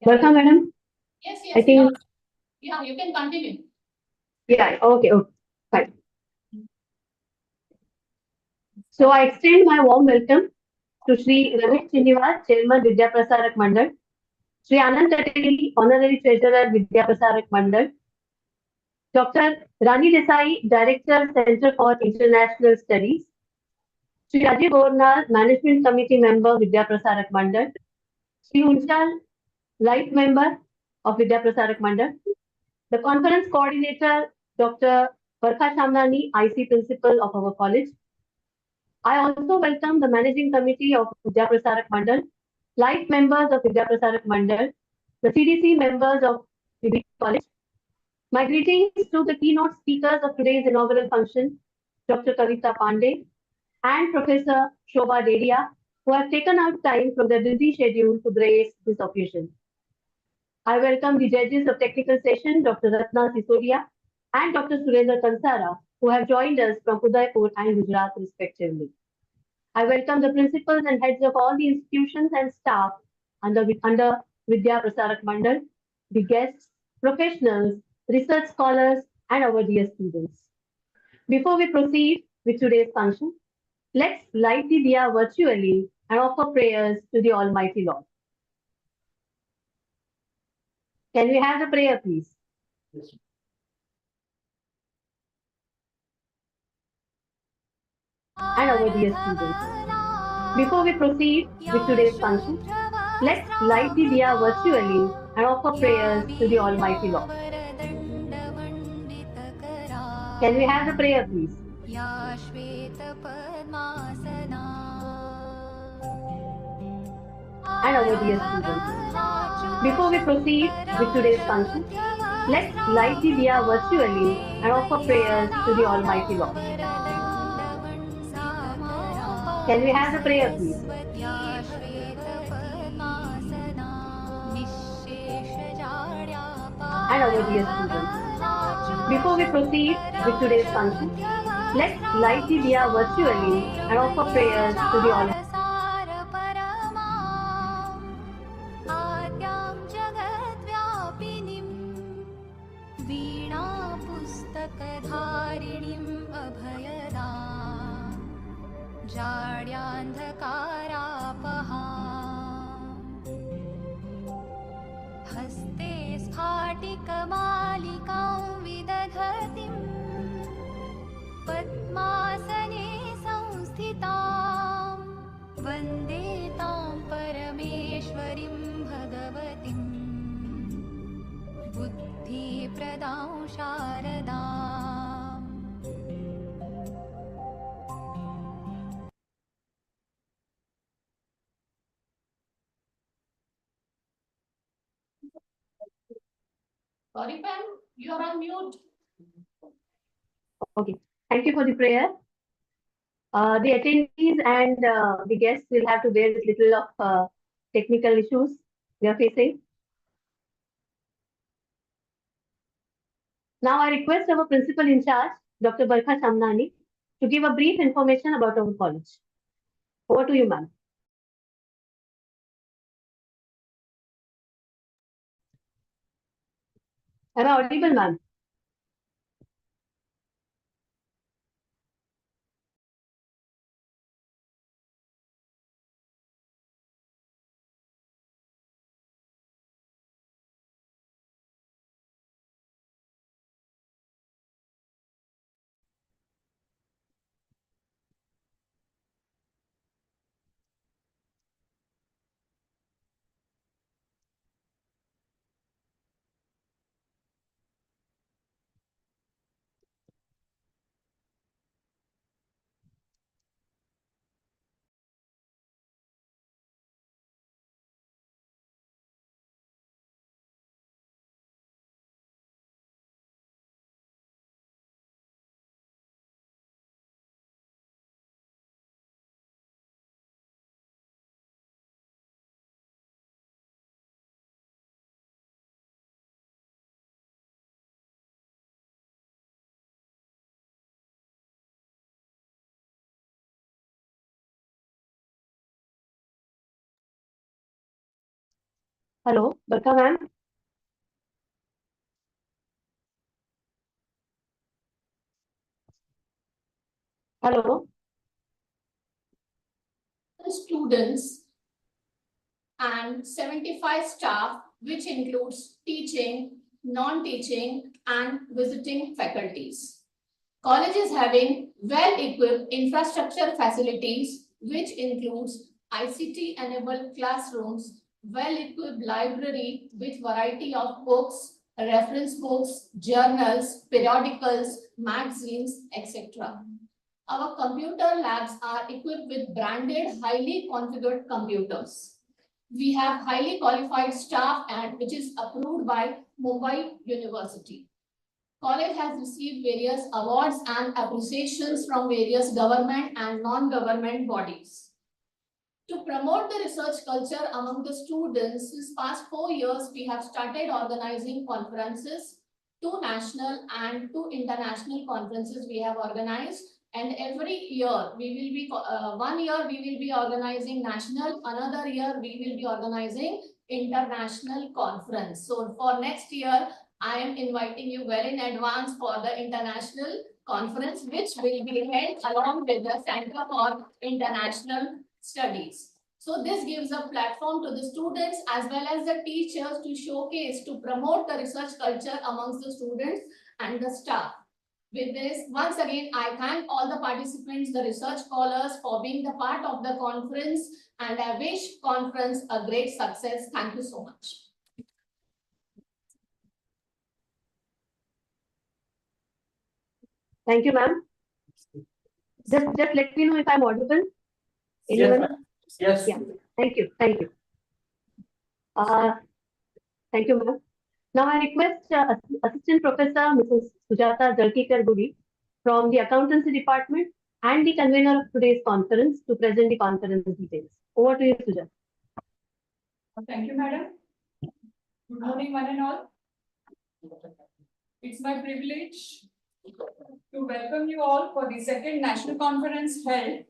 Welcome, madam. Yes, I yes, think, yeah, you can continue. yeah, okay, fine. So I extend my warm welcome to Sri Ramesh Srinivas, Chairman Vidya Prasarak Mandal, Sri Anand Tateli, Honorary Treasurer Vidya Prasarak Mandal, Dr. Rani Desai, Director, Center for International Studies, Sri Rajiv Bornal, Management Committee Member Vidya Prasarak Mandal, Sri Unchal, Life Member of Vidya Prasarak Mandal, the Conference Coordinator Dr. Varkha Shamnani, IC Principal of our college. I also welcome the Managing Committee of Vidya Prasarak Mandal, life members of Vidya Prasarak Mandal, the CDC members of VB College. My greetings to the keynote speakers of today's inaugural function, Dr. Kavita Pandey and Professor Shobha Dedia, who have taken out time from their busy schedule to grace this occasion. I welcome the judges of technical session, Dr. Ratna Sisodia and Dr. Surendra Kansara, who have joined us from Udaipur and Gujarat respectively. I welcome the principals and heads of all the institutions and staff under Vidya Prasarak Mandal, the guests, professionals, research scholars, and our dear students. Before we proceed with today's function, let's light the diya virtually and offer prayers to the Almighty Lord. Can we have the prayer, please? And our dear students. Before we proceed with today's function, let's light the diya virtually and offer prayers to the Almighty Lord. Can we have the prayer, please? And our dear students. Before we proceed with today's function, let's light the diya virtually and offer prayers to the Almighty Lord. Can we have the prayer, please? And our dear students. Before we proceed with today's function, let's light the diya virtually and offer prayers to the Almighty Lord. पुस्तकधारिणीम् अभयदा जाड्यान्धकारापहा हस्ते स्फाटिकमालिकां विदधतीं पद्मासने संस्थितां वन्दे तां परमेश्वरीं भगवतीम् बुद्धिप्रदां शारदाम् Sorry, ma'am, you are on mute. Okay, thank you for the prayer. The attendees and the guests will have to bear with little of technical issues we are facing. Now I request our principal in charge, Dr. Barkha Shamnani, to give a brief information about our college. Over to you, ma'am. Am I audible, ma'am? Hello, Barka ma'am. Hello. Students and 75 staff, which includes teaching, non-teaching, and visiting faculties. College is having well-equipped infrastructure facilities, which includes ICT-enabled classrooms, well-equipped library with variety of books, reference books, journals, periodicals, magazines, etc. Our computer labs are equipped with branded, highly configured computers. We have highly qualified staff and which is approved by Mumbai University. College has received various awards and appreciations from various government and non-government bodies. To promote the research culture among the students, since past 4 years, we have started organizing conferences, 2 national and 2 international conferences we have organized. And every year, we will be, 1 year we will be organizing national, another year we will be organizing international conference. So for next year, I am inviting you well in advance for the international conference, which will be held along with the Center for International Studies. So this gives a platform to the students as well as the teachers to showcase, to promote the research culture amongst the students and the staff. With this, once again, I thank all the participants, the research scholars for being the part of the conference, and I wish conference a great success. Thank you so much. Thank you, ma'am. Just let me know if I'm audible. Anyone? Yes. Yeah. Thank you. Thank you. Thank you, ma'am. Now I request Assistant Professor Mrs. Sujata Jalkikar-Gudi from the Accountancy Department and the convener of today's conference to present the conference details. Over to you, Sujata. Thank you, madam. Good morning, one and all. It's my privilege to welcome you all for the second national conference held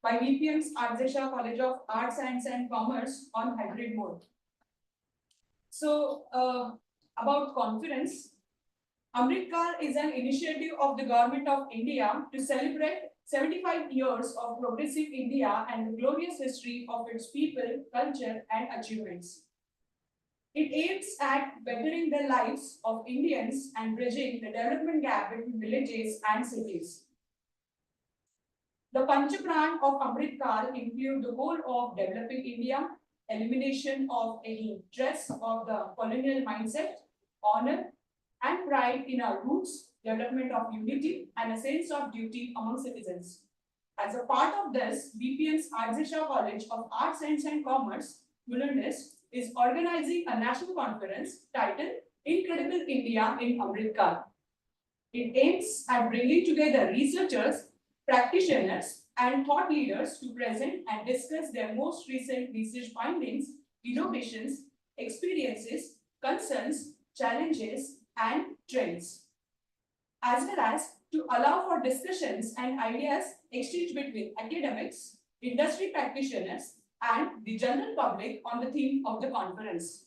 by VPM's Ardesha College of Arts, Science and Commerce on hybrid mode. So, about conference, Amrit Kaal is an initiative of the Government of India to celebrate 75 years of progressive India and the glorious history of its people, culture and achievements. It aims at bettering the lives of Indians and bridging the development gap between villages and cities. The Panchapran of Amrit Kaal include the goal of developing India, elimination of any trace of the colonial mindset, honor and pride in our roots, development of unity and a sense of duty among citizens. As a part of this, VPM's Ardesha College of Arts, Science and Commerce, Mulundes, is organizing a national conference titled Incredible India in Amrit Kaal. It aims at bringing together researchers, practitioners, and thought leaders to present and discuss their most recent research findings, innovations, experiences, concerns, challenges, and trends, as well as to allow for discussions and ideas exchanged between academics, industry practitioners, and the general public on the theme of the conference.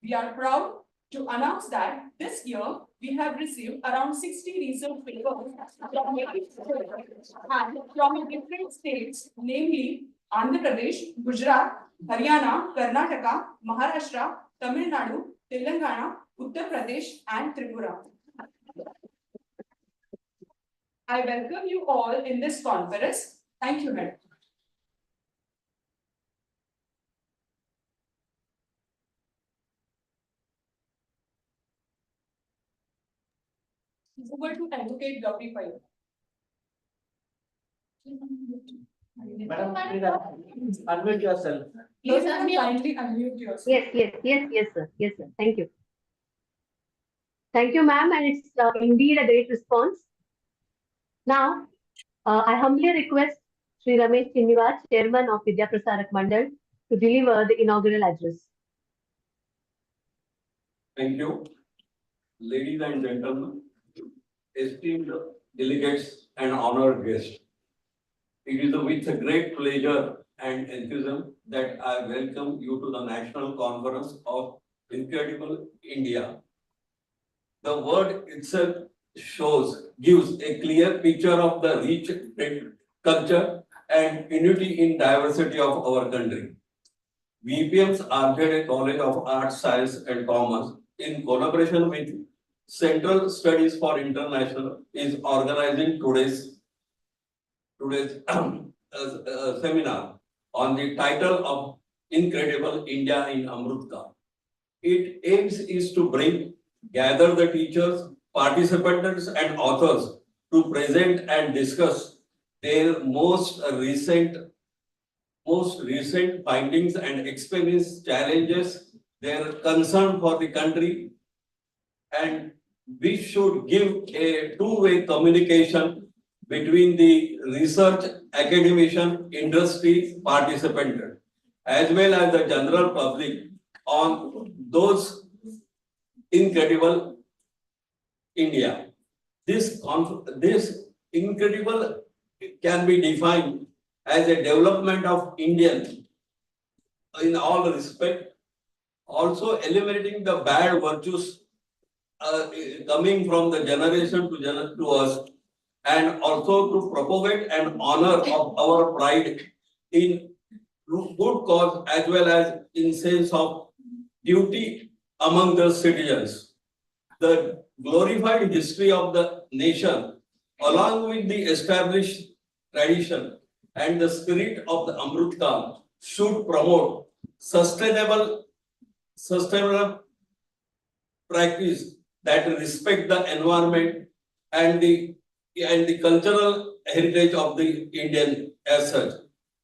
We are proud to announce that this year we have received around 60 research papers from different states, namely Andhra Pradesh, Gujarat, Haryana, Karnataka, Maharashtra, Tamil Nadu, Telangana, Uttar Pradesh, and Tripura. I welcome you all in this conference. Thank you, madam. Over to Advocate Gauri Pai. Madam, please unmute yourself. Please kindly unmute yourself. Yes, sir. Yes, sir. Thank you. Thank you, ma'am, and it's indeed a great response. Now, I humbly request Sri Ramesh Chinniwas, Chairman of Vidya Prasarak Mandal, to deliver the inaugural address. Thank you. Ladies and gentlemen, esteemed delegates and honored guests, it is with a great pleasure and enthusiasm that I welcome you to the National Conference of Incredible India. The word itself gives a clear picture of the rich culture and unity in diversity of our country. VPM's RJ College of Arts, Science and Commerce, in collaboration with Central Studies for International, is organizing today's seminar on the title of Incredible India in Amrutka. Its aims is to gather the teachers, participants and authors to present and discuss their most recent findings and experience challenges, their concern for the country, and we should give a two-way communication between the research, academician, industry participant, as well as the general public on those incredible India. This incredible can be defined as a development of Indian in all respect, also eliminating the bad virtues coming from the generation to us, and also to propagate and honor of our pride in good cause as well as in sense of duty among the citizens. The glorified history of the nation, along with the established tradition and the spirit of the Amrutkal, should promote sustainable practice that respect the environment and the cultural heritage of the Indian as such.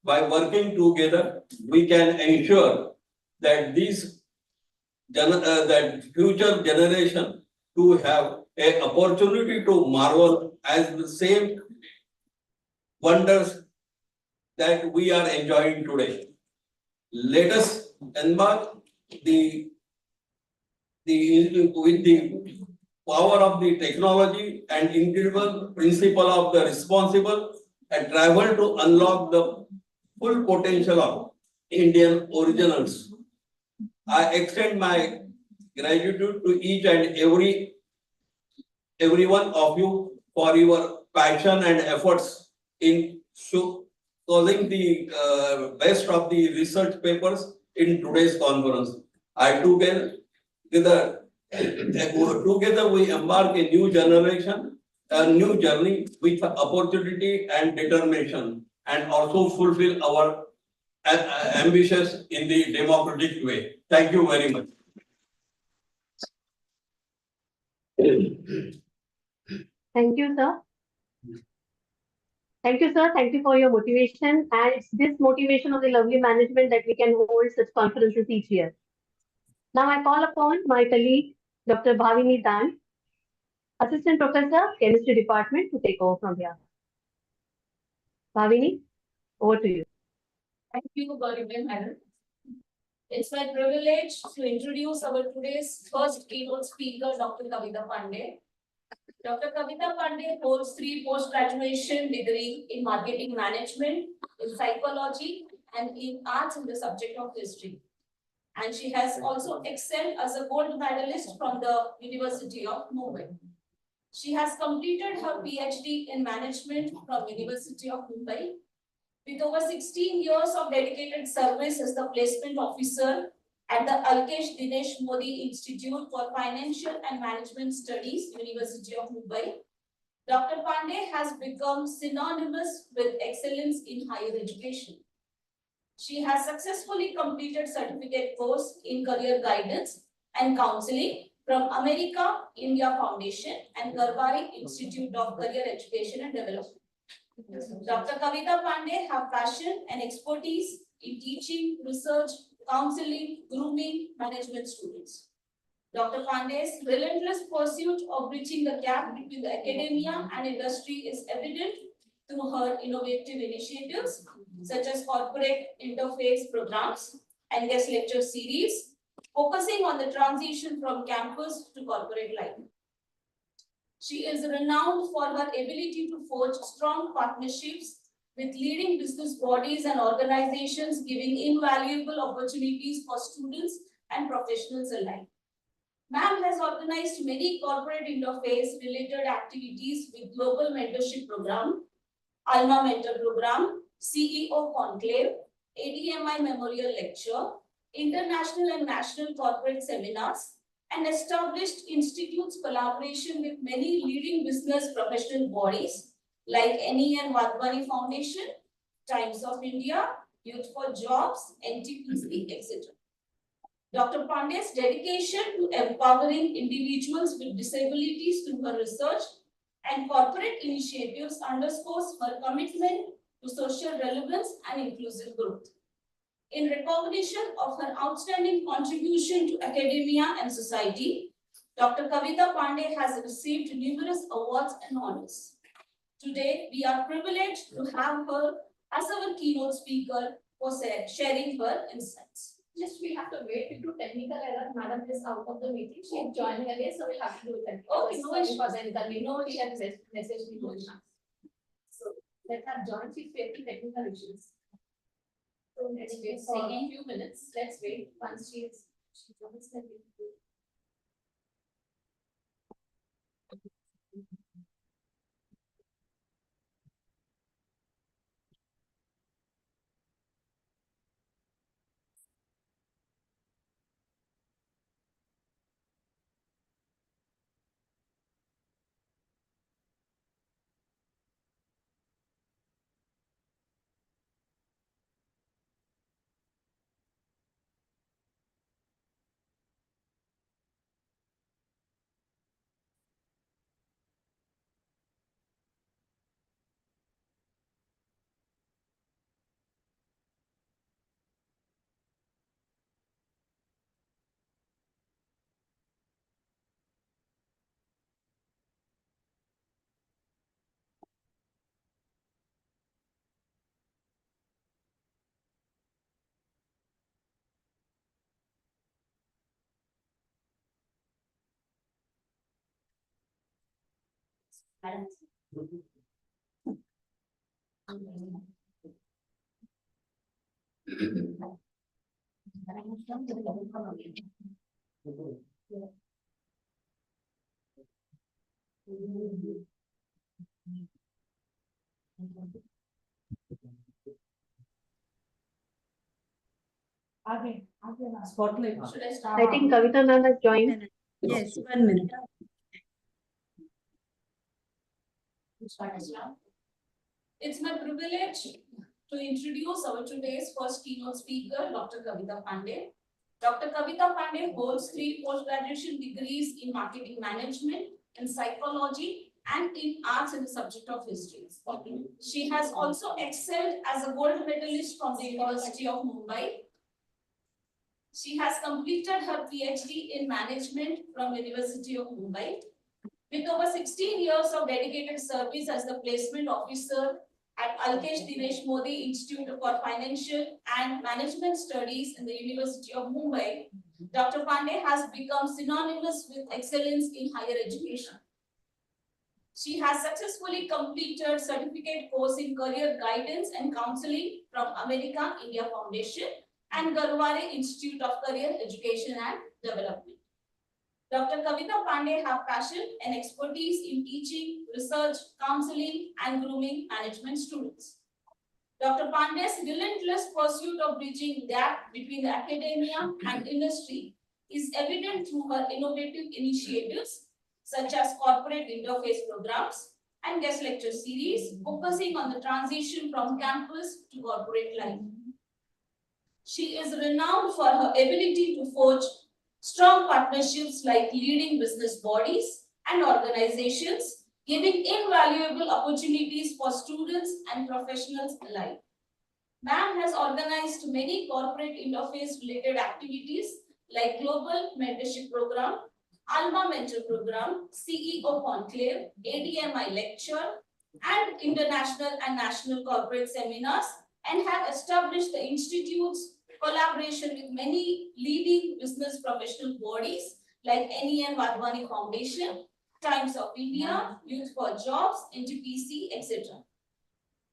By working together, we can ensure that that future generation to have an opportunity to marvel as the same wonders that we are enjoying today. Let us embark with the power of the technology and incredible principle of the responsible and travel to unlock the full potential of Indian originals. I extend my gratitude to each and every one of you for your passion and efforts in causing the best of the research papers in today's conference. Together we embark a new generation, a new journey with opportunity and determination, and also fulfill our ambitions in the democratic way. Thank you very much. Thank you, sir. Thank you, sir. Thank you for your motivation. And it's this motivation of the lovely management that we can hold such conferences each year. Now I call upon my colleague, Dr. Bhavini Dan, Assistant Professor, Chemistry Department, to take over from here. Bhavini, over to you. Thank you, Gaurivan Madam. It's my privilege to introduce our today's first keynote speaker, Dr. Kavita Pandey. Dr. Kavita Pandey holds 3 post-graduation degrees in marketing management, in psychology, and in arts in the subject of history. And she has also excelled as a gold medalist from the University of Mumbai. She has completed her PhD in management from University of Mumbai. With over 16 years of dedicated service as the placement officer at the Alkesh Dinesh Modi Institute for Financial and Management Studies, University of Mumbai, Dr. Pandey has become synonymous with excellence in higher education. She has successfully completed certificate course in career guidance and counseling from America India Foundation and Garvari Institute of Career Education and Development. Dr. Kavita Pandey has passion and expertise in teaching, research, counseling, grooming, management students. Dr. Pandey's relentless pursuit of bridging the gap between the academia and industry is evident through her innovative initiatives, such as corporate interface programs and guest lecture series, focusing on the transition from campus to corporate life. She is renowned for her ability to forge strong partnerships with leading business bodies and organizations, giving invaluable opportunities for students and professionals alike. Ma'am has organized many corporate interface related activities with Global Mentorship Program, Alma Mentor Program, CEO Conclave, ADMI Memorial Lecture, international and national corporate seminars, and established institutes collaboration with many leading business professional bodies like NEN Wadhwani Foundation, Times of India, Youth for Jobs, NTPC, etc. Dr. Pandey's dedication to empowering individuals with disabilities through her research and corporate initiatives underscores her commitment to social relevance and inclusive growth. In recognition of her outstanding contribution to academia and society, Dr. Kavita Pandey has received numerous awards and honors. Today, we are privileged to have her as our keynote speaker for sharing her insights. Just we have to wait due to technical error. Madam is out of the meeting. She is joining again, so we'll have to do it. Okay, no issues. For the inconvenience. No, she has messaged me going on. So let her join. She's facing technical issues. So let's wait for a few minutes. Let's wait once she joins the meeting. Spotlight. Should I start? I think Kavita ma'am has joined. Yes, 1 minute. It's my privilege to introduce our today's first keynote speaker, Dr. Kavita Pandey. Dr. Kavita Pandey holds 3 post-graduation degrees in marketing management, in psychology, and in arts in the subject of history. She has also excelled as a gold medalist from the University of Mumbai. She has completed her PhD in management from University of Mumbai. With over 16 years of dedicated service as the placement officer at Alkesh Dinesh Modi Institute for Financial and Management Studies in the University of Mumbai, Dr. Pandey has become synonymous with excellence in higher education. She has successfully completed certificate course in career guidance and counseling from America India Foundation and Garware Institute of Career Education and Development. Dr. Kavita Pandey has passion and expertise in teaching, research, counseling, and grooming management students. Dr. Pandey's relentless pursuit of bridging the gap between the academia and industry is evident through her innovative initiatives such as corporate interface programs and guest lecture series focusing on the transition from campus to corporate life. She is renowned for her ability to forge strong partnerships like leading business bodies and organizations, giving invaluable opportunities for students and professionals alike. Ma'am has organized many corporate interface related activities like Global Mentorship Program, Alma Mentor Program, CEO Conclave, ADMI Lecture, and international and national corporate seminars, and have established the institutes collaboration with many leading business professional bodies like NEN Wadhwani Foundation, Times of India, Youth for Jobs, NTPC, etc.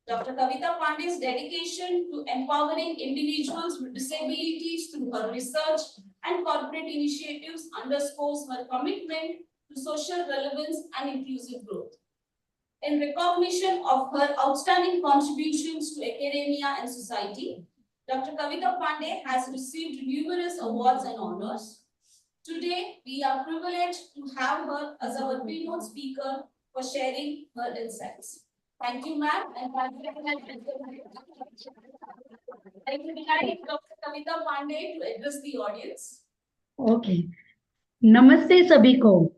Dr. Kavita Pandey's dedication to empowering individuals with disabilities through her research and corporate initiatives underscores her commitment to social relevance and inclusive growth. In recognition of her outstanding contributions to academia and society, Dr. Kavita Pandey has received numerous awards and honors. Today, we are privileged to have her as our keynote speaker for sharing her insights. Thank you, ma'am, and thank you, Dr. Kavita Pandey, to address the audience. Okay. Namaste sabhi ko.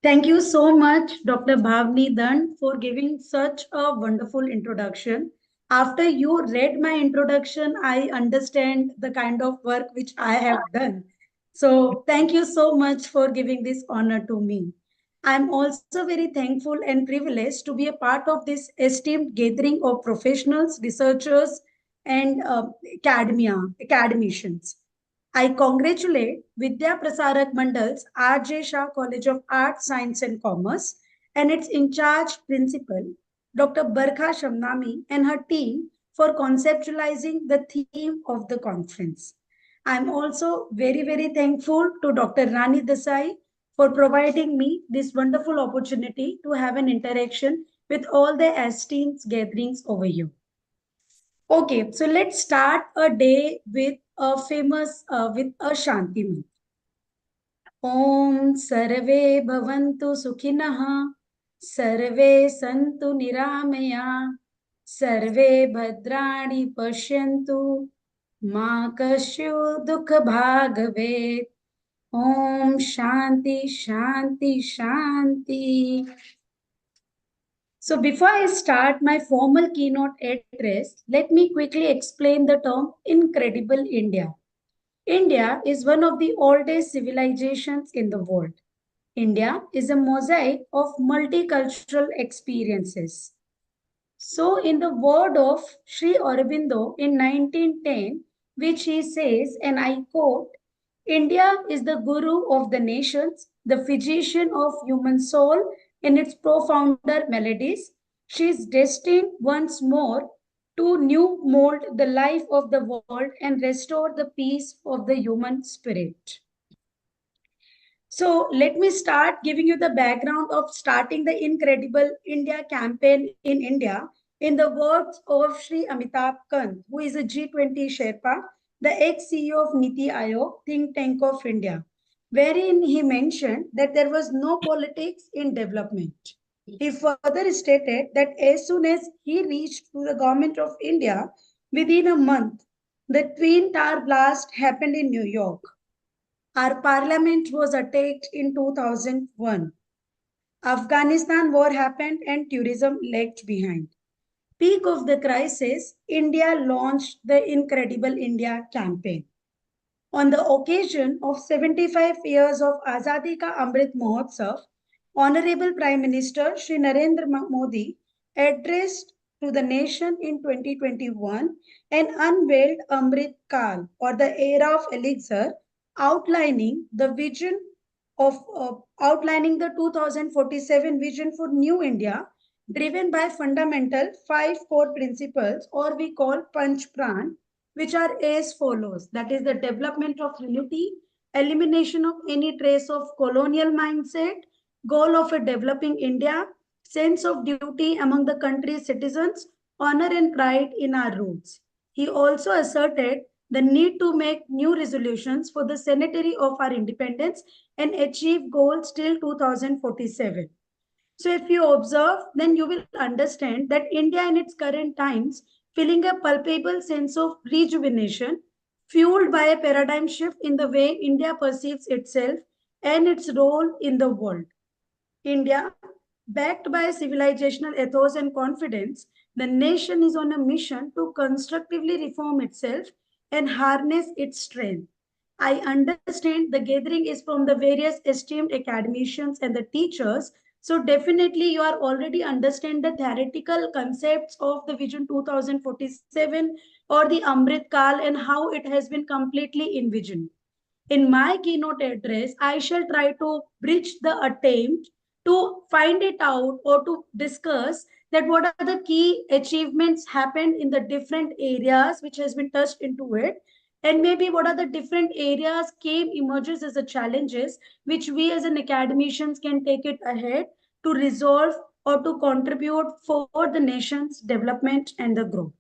Thank you so much, Dr. Bhavni Dand, for giving such a wonderful introduction. After you read my introduction, I understand the kind of work which I have done. So thank you so much for giving this honor to me. I'm also very thankful and privileged to be a part of this esteemed gathering of professionals, researchers, and academicians. I congratulate Vidya Prasarak Mandal's R.J. Shah College of Arts, Science and Commerce and its in charge principal, Dr. Barkha Shamnami, and her team for conceptualizing the theme of the conference. I'm also very thankful to Dr. Rani Desai for providing me this wonderful opportunity to have an interaction with all the esteemed gatherings over here. Okay, so let's start a day with a famous, with a Shanti mantra. Om Sarve Bhavantu Sukhinah, Sarve Santu Niramaya, Sarve Bhadrani Pashyantu, Ma Kashyu Dukha Bhagavet. Om Shanti Shanti Shanti. So before I start my formal keynote address, let me quickly explain the term Incredible India. India is one of the oldest civilizations in the world. India is a mosaic of multicultural experiences. So in the word of Sri Aurobindo in 1910, which he says, and I quote, India is the guru of the nations, the physician of human soul in its profounder melodies. She is destined once more to new mold the life of the world and restore the peace of the human spirit. So let me start giving you the background of starting the Incredible India campaign in India in the words of Sri Amitabh Kant, who is a G20 Sherpa, the ex-CEO of Niti Aayog, think tank of India, wherein he mentioned that there was no politics in development. He further stated that as soon as he reached to the government of India, within a month, the Twin Tower blast happened in New York. Our parliament was attacked in 2001. Afghanistan war happened and tourism lagged behind. Peak of the crisis, India launched the Incredible India campaign. On the occasion of 75 years of Azadi Ka Amrit Mahotsav, Honorable Prime Minister Shri Narendra Modi addressed to the nation in 2021 and unveiled Amrit Kal, or the era of elixir, outlining the vision of outlining the 2047 vision for New India, driven by fundamental 5 core principles, or we call Panch Pran, which are as follows. That is the development of unity, elimination of any trace of colonial mindset, goal of a developing India, sense of duty among the country's citizens, honor and pride in our roots. He also asserted the need to make new resolutions for the centenary of our independence and achieve goals till 2047. So if you observe, then you will understand that India in its current times feeling a palpable sense of rejuvenation, fueled by a paradigm shift in the way India perceives itself and its role in the world. India, backed by civilizational ethos and confidence, the nation is on a mission to constructively reform itself and harness its strength. I understand the gathering is from the various esteemed academicians and the teachers. So definitely you are already understand the theoretical concepts of the Vision 2047 or the Amrit Kal and how it has been completely envisioned. In my keynote address, I shall try to bridge the attempt to find it out or to discuss that what are the key achievements happened in the different areas which has been touched into it, and maybe what are the different areas came emerges as the challenges which we as an academicians can take it ahead to resolve or to contribute for the nation's development and the growth.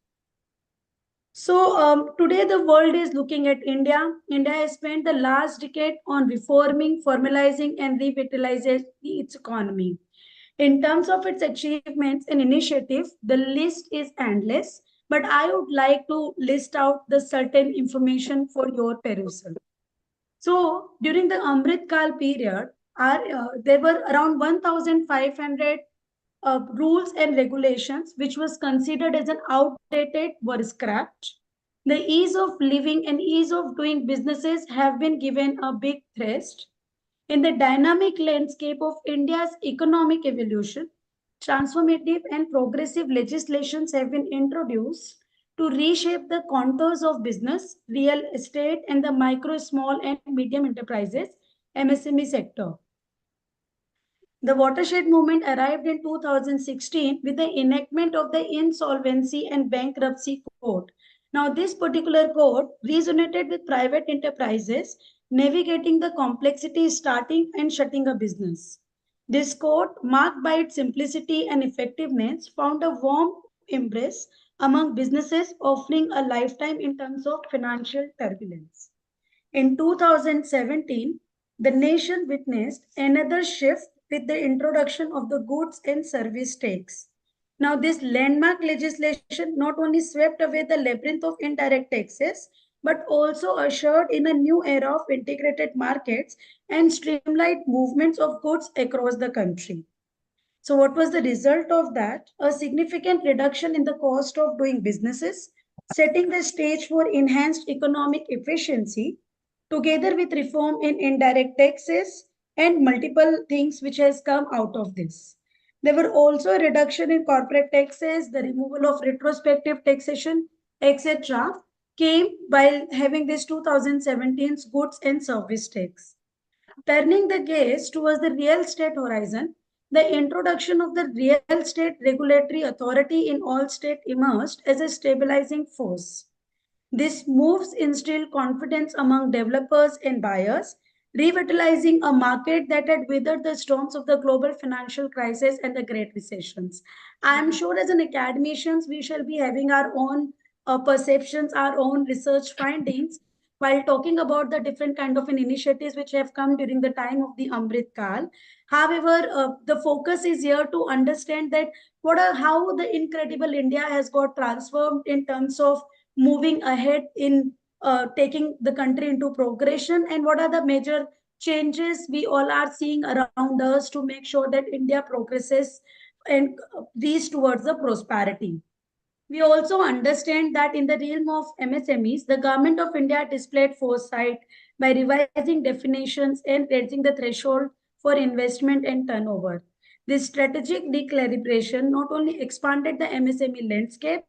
So today the world is looking at India. India has spent the last decade on reforming, formalizing, and revitalizing its economy. In terms of its achievements and initiatives, the list is endless, but I would like to list out the certain information for your perusal. So during the Amrit Kal period, there were around 1,500 rules and regulations which was considered as an outdated were scrapped. The ease of living and ease of doing businesses have been given a big thrust. In the dynamic landscape of India's economic evolution, transformative and progressive legislations have been introduced to reshape the contours of business, real estate, and the micro, small, and medium enterprises (MSME) sector. The watershed movement arrived in 2016 with the enactment of the Insolvency and Bankruptcy Code. Now, this particular code resonated with private enterprises navigating the complexity starting and shutting a business. This code, marked by its simplicity and effectiveness, found a warm embrace among businesses offering a lifetime in terms of financial turbulence. In 2017, the nation witnessed another shift with the introduction of the goods and service tax. Now, this landmark legislation not only swept away the labyrinth of indirect taxes, but also ushered in a new era of integrated markets and streamlined movements of goods across the country. So, what was the result of that? A significant reduction in the cost of doing businesses, setting the stage for enhanced economic efficiency, together with reform in indirect taxes and multiple things which has come out of this. There were also a reduction in corporate taxes, the removal of retrospective taxation, etc. came while having this 2017's goods and service tax. Turning the gaze towards the real estate horizon, the introduction of the real estate regulatory authority in all states emerged as a stabilizing force. This moves instilled confidence among developers and buyers, revitalizing a market that had withered the storms of the global financial crisis and the Great Recessions. I am sure as an academicians, we shall be having our own perceptions, our own research findings while talking about the different kind of initiatives which have come during the time of the Amrit Kal. However, the focus is here to understand that how the incredible India has got transformed in terms of moving ahead in taking the country into progression, and what are the major changes we all are seeing around us to make sure that India progresses and reach towards the prosperity. We also understand that in the realm of MSMEs, the government of India displayed foresight by revising definitions and raising the threshold for investment and turnover. This strategic recalibration not only expanded the MSME landscape,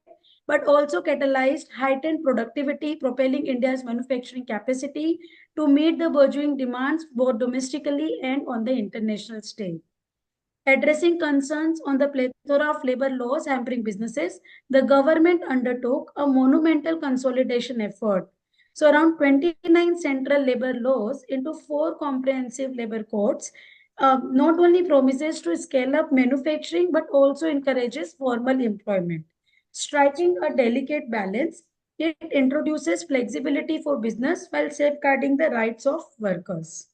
but also catalyzed heightened productivity, propelling India's manufacturing capacity to meet the burgeoning demands both domestically and on the international stage. Addressing concerns on the plethora of labor laws hampering businesses, the government undertook a monumental consolidation effort. So around 29 central labor laws into 4 comprehensive labor codes not only promises to scale up manufacturing, but also encourages formal employment. Striking a delicate balance, it introduces flexibility for business while safeguarding the rights of workers.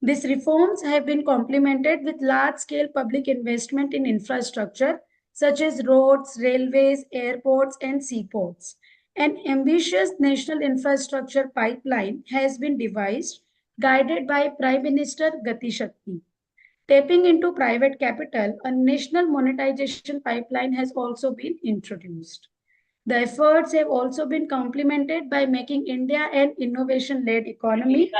These reforms have been complemented with large-scale public investment in infrastructure such as roads, railways, airports, and seaports. An ambitious national infrastructure pipeline has been devised, guided by Prime Minister Gati Shakti. Tapping into private capital, a national monetization pipeline has also been introduced. The efforts have also been complemented by making India an innovation-led economy.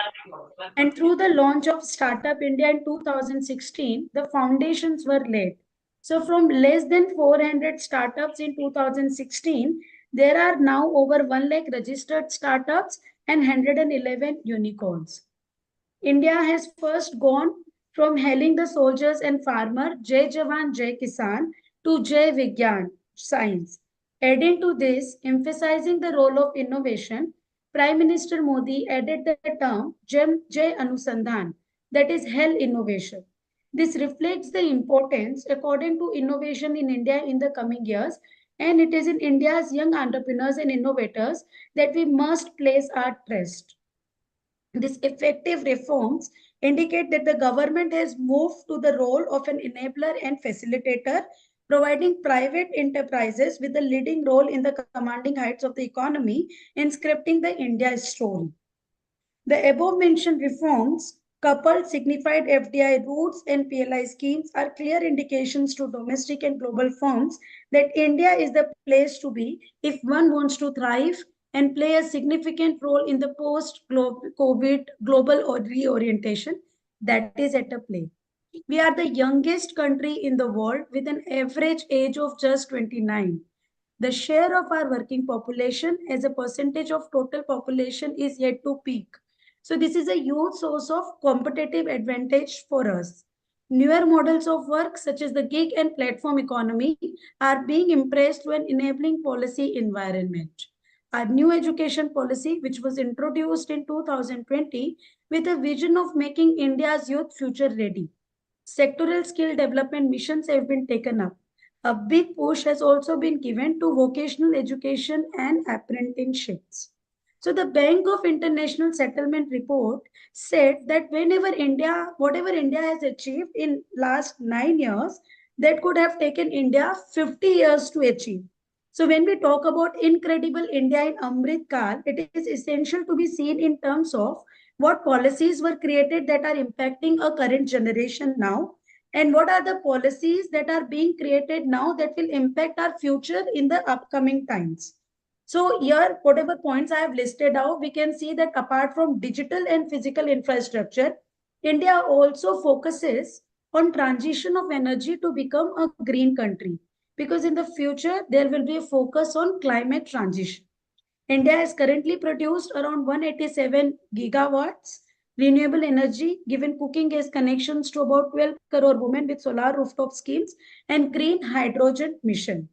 And through the launch of Startup India in 2016, the foundations were laid. So from less than 400 startups in 2016, there are now over 1 lakh registered startups and 111 unicorns. India has first gone from hailing the soldiers and farmer, Jai Jawan, Jai Kisan, to Jai Vigyan, science. Adding to this, emphasizing the role of innovation, Prime Minister Modi added the term Jai Anusandhan, that is health innovation. This reflects the importance according to innovation in India in the coming years, and it is in India's young entrepreneurs and innovators that we must place our trust. These effective reforms indicate that the government has moved to the role of an enabler and facilitator, providing private enterprises with a leading role in the commanding heights of the economy in scripting the India story. The above mentioned reforms, coupled signified FDI routes and PLI schemes, are clear indications to domestic and global firms that India is the place to be if one wants to thrive and play a significant role in the post-COVID global reorientation that is at a play. We are the youngest country in the world with an average age of just 29. The share of our working population as a percentage of total population is yet to peak. So this is a huge source of competitive advantage for us. Newer models of work such as the gig and platform economy are being embraced to an enabling policy environment. Our new education policy, which was introduced in 2020 with a vision of making India's youth future ready. Sectoral skill development missions have been taken up. A big push has also been given to vocational education and apprenticeships. So the Bank of International Settlement report said that whatever India has achieved in last 9 years, that could have taken India 50 years to achieve. So when we talk about incredible India in Amrit Kal, it is essential to be seen in terms of what policies were created that are impacting a current generation now, and what are the policies that are being created now that will impact our future in the upcoming times. So here, whatever points I have listed out, we can see that apart from digital and physical infrastructure, India also focuses on transition of energy to become a green country, because in the future there will be a focus on climate transition. India has currently produced around 187 gigawatts renewable energy, given cooking gas connections to about 12 crore women with solar rooftop schemes and green hydrogen mission.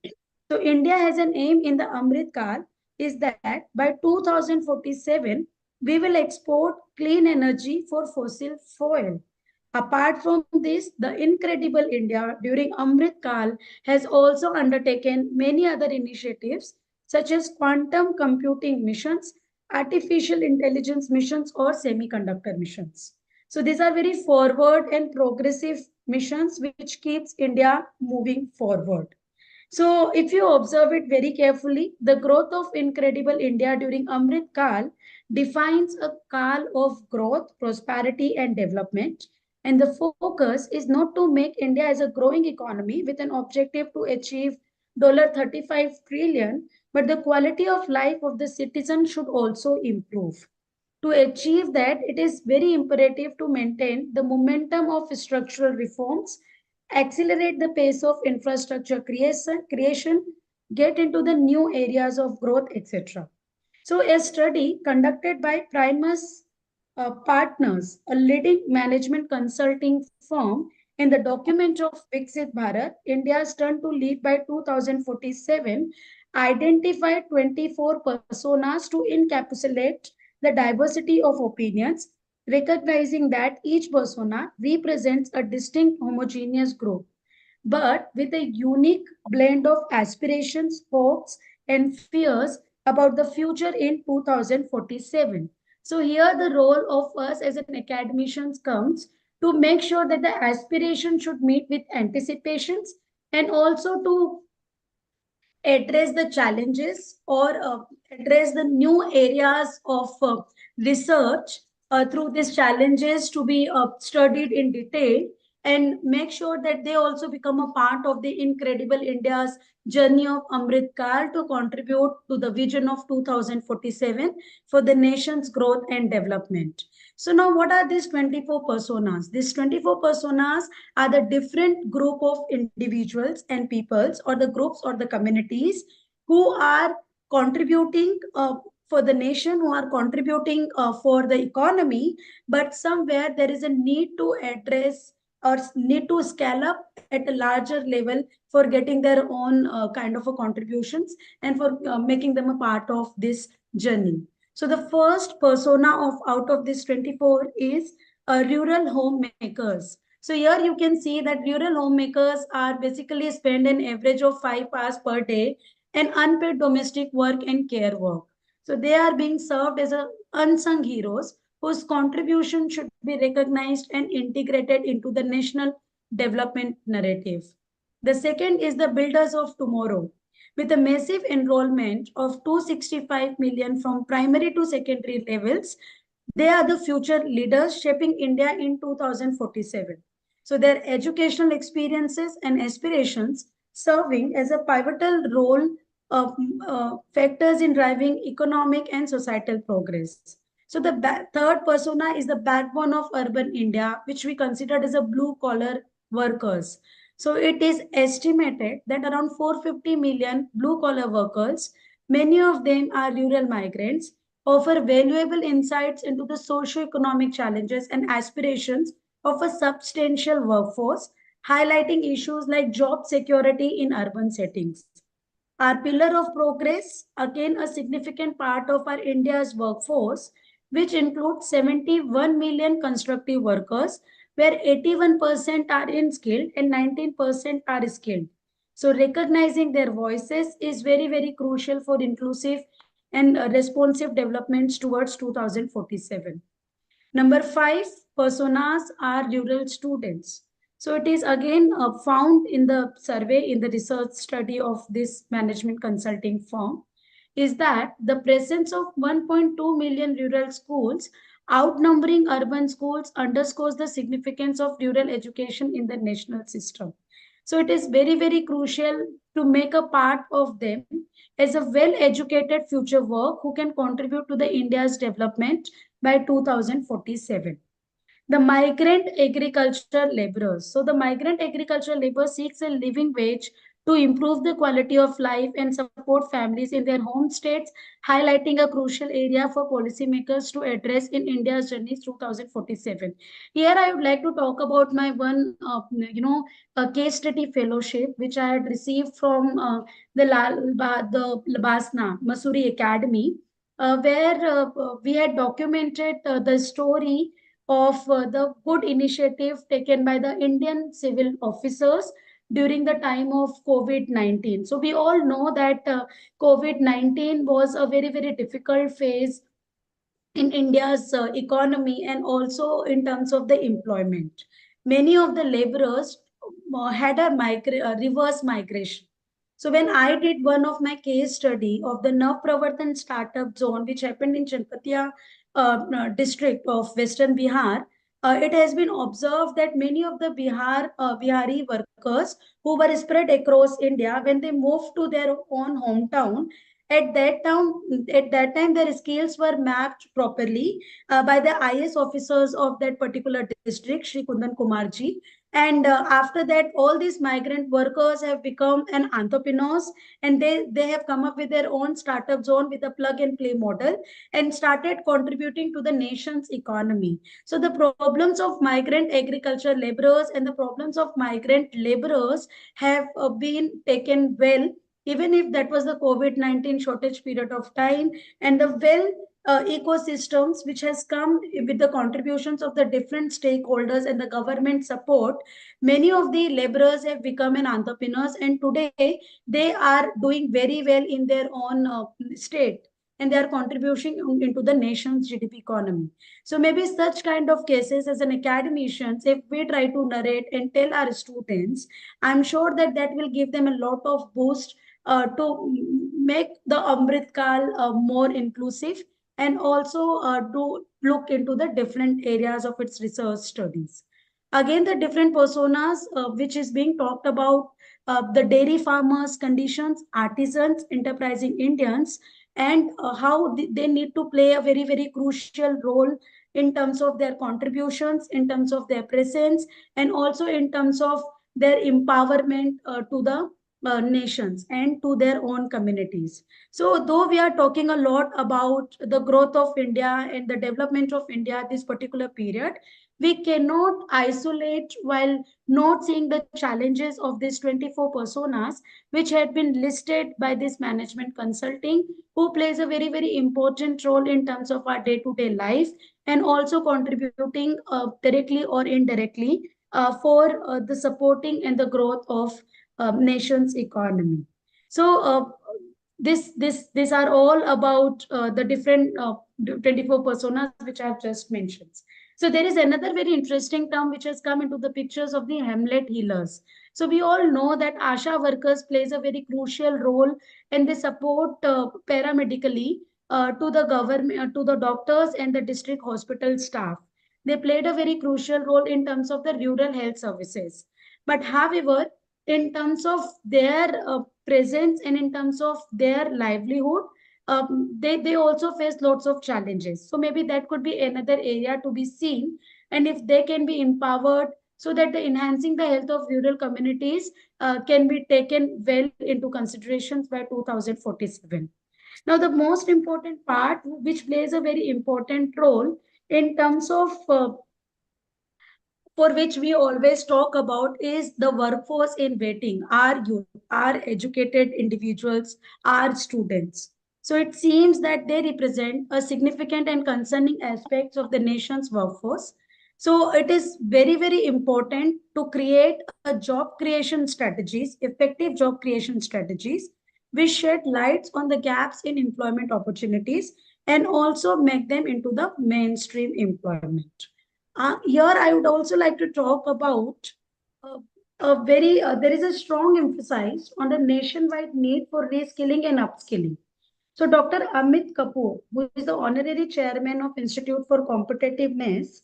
So India has an aim in the Amrit Kal is that by 2047, we will export clean energy for fossil fuel. Apart from this, the incredible India during Amrit Kal has also undertaken many other initiatives such as quantum computing missions, artificial intelligence missions, or semiconductor missions. So these are very forward and progressive missions which keeps India moving forward. So if you observe it very carefully, the growth of incredible India during Amrit Kal defines a Kal of growth, prosperity, and development. And the focus is not to make India as a growing economy with an objective to achieve $35 trillion, but the quality of life of the citizen should also improve. To achieve that, it is very imperative to maintain the momentum of structural reforms, accelerate the pace of infrastructure creation, get into the new areas of growth, etc. So a study conducted by Primus Partners, a leading management consulting firm, in the document of Viksit Bharat, India's turn to lead by 2047, identified 24 personas to encapsulate the diversity of opinions, recognizing that each persona represents a distinct homogeneous group, but with a unique blend of aspirations, hopes, and fears about the future in 2047. So here the role of us as an academicians comes to make sure that the aspiration should meet with anticipations, and also to address the challenges or address the new areas of research through these challenges to be studied in detail, and make sure that they also become a part of the incredible India's journey of Amrit Kal to contribute to the vision of 2047 for the nation's growth and development. So now what are these 24 personas? These 24 personas are the different group of individuals and peoples, or the groups or the communities who are contributing for the nation, who are contributing for the economy, but somewhere there is a need to address or need to scale up at a larger level for getting their own kind of a contributions and for making them a part of this journey. So the first persona of out of this 24 is rural homemakers. So here you can see that rural homemakers are basically spend an average of 5 hours per day in unpaid domestic work and care work. So they are being served as a unsung heroes whose contribution should be recognized and integrated into the national development narrative. The second is the builders of tomorrow. With a massive enrollment of 265 million from primary to secondary levels, they are the future leaders shaping India in 2047. So their educational experiences and aspirations serving as a pivotal role of factors in driving economic and societal progress. So the third persona is the backbone of urban India, which we considered as a blue collar workers. So it is estimated that around 450 million blue collar workers, many of them are rural migrants, offer valuable insights into the socio-economic challenges and aspirations of a substantial workforce, highlighting issues like job security in urban settings. Our pillar of progress, again a significant part of our India's workforce, which includes 71 million constructive workers, where 81% are unskilled and 19% are skilled. So recognizing their voices is very, very crucial for inclusive and responsive developments towards 2047. Number five, personas are rural students. So it is again found in the survey, in the research study of this management consulting firm, is that the presence of 1.2 million rural schools outnumbering urban schools underscores the significance of rural education in the national system. So it is very, very crucial to make a part of them as a well-educated future work who can contribute to the India's development by 2047. The migrant agriculture laborers. So the migrant agriculture labor seeks a living wage to improve the quality of life and support families in their home states, highlighting a crucial area for policymakers to address in India's journey 2047. Here I would like to talk about my one, a case study fellowship which I had received from the Labasna Masuri Academy, where we had documented the story of the good initiative taken by the Indian civil officers during the time of COVID-19. So we all know that COVID-19 was a very, very difficult phase in India's economy and also in terms of the employment. Many of the laborers had a reverse migration. So when I did one of my case study of the Nav Pravartan startup zone, which happened in Chanpatia district of Western Bihar, it has been observed that many of the Bihari workers who were spread across India, when they moved to their own hometown, at that time their skills were mapped properly by the IS officers of that particular district, Shri Kundan Kumarji. And after that, all these migrant workers have become an entrepreneurs, and they have come up with their own startup zone with a plug and play model and started contributing to the nation's economy. So the problems of migrant agriculture laborers and the problems of migrant laborers have been taken well, even if that was the COVID-19 shortage period of time, and the ecosystems which has come with the contributions of the different stakeholders and the government support. Many of the laborers have become an entrepreneurs, and today they are doing very well in their own state, and they are contributing into the nation's GDP economy. So maybe such kind of cases as an academicians, if we try to narrate and tell our students, I'm sure that that will give them a lot of boost to make the Amrit Kal more inclusive, and also to look into the different areas of its research studies. Again, the different personas which is being talked about, the dairy farmers, conditions, artisans, enterprising Indians, and how they need to play a very, very crucial role in terms of their contributions, in terms of their presence, and also in terms of their empowerment to the nations and to their own communities. So, though we are talking a lot about the growth of India and the development of India this particular period, we cannot isolate while not seeing the challenges of these 24 personas which had been listed by this management consulting, who plays a very, very important role in terms of our day-to-day life and also contributing directly or indirectly for the supporting and the growth of nation's economy. So these are all about the different 24 personas which I have just mentioned. So there is another very interesting term which has come into the pictures of the Hamlet healers. So we all know that ASHA workers plays a very crucial role and they support paramedically to the government, to the doctors and the district hospital staff. They played a very crucial role in terms of the rural health services. But however, in terms of their presence and in terms of their livelihood, they also face lots of challenges. So maybe that could be another area to be seen. And if they can be empowered so that the enhancing the health of rural communities can be taken well into considerations by 2047. Now, the most important part, which plays a very important role in terms of for which we always talk about, is the workforce in waiting, our youth, our educated individuals, our students. So it seems that they represent a significant and concerning aspects of the nation's workforce. So it is very, very important to create a job creation strategies, effective job creation strategies, which shed lights on the gaps in employment opportunities and also make them into the mainstream employment. Here, I would also like to talk about there is a strong emphasis on the nationwide need for reskilling and upskilling. So, Dr. Amit Kapoor, who is the honorary chairman of Institute for Competitiveness,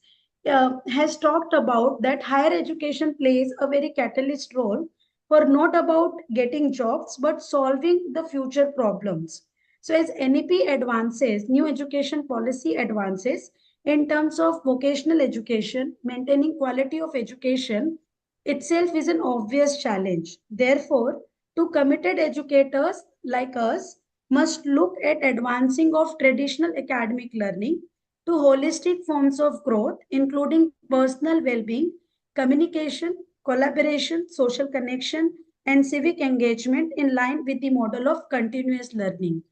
has talked about that higher education plays a very catalyst role for not about getting jobs but solving the future problems. So, as NEP advances, new education policy advances, in terms of vocational education, maintaining quality of education itself is an obvious challenge. Therefore, to committed educators like us must look at advancing of traditional academic learning to holistic forms of growth, including personal well-being, communication, collaboration, social connection, and civic engagement in line with the model of continuous learning.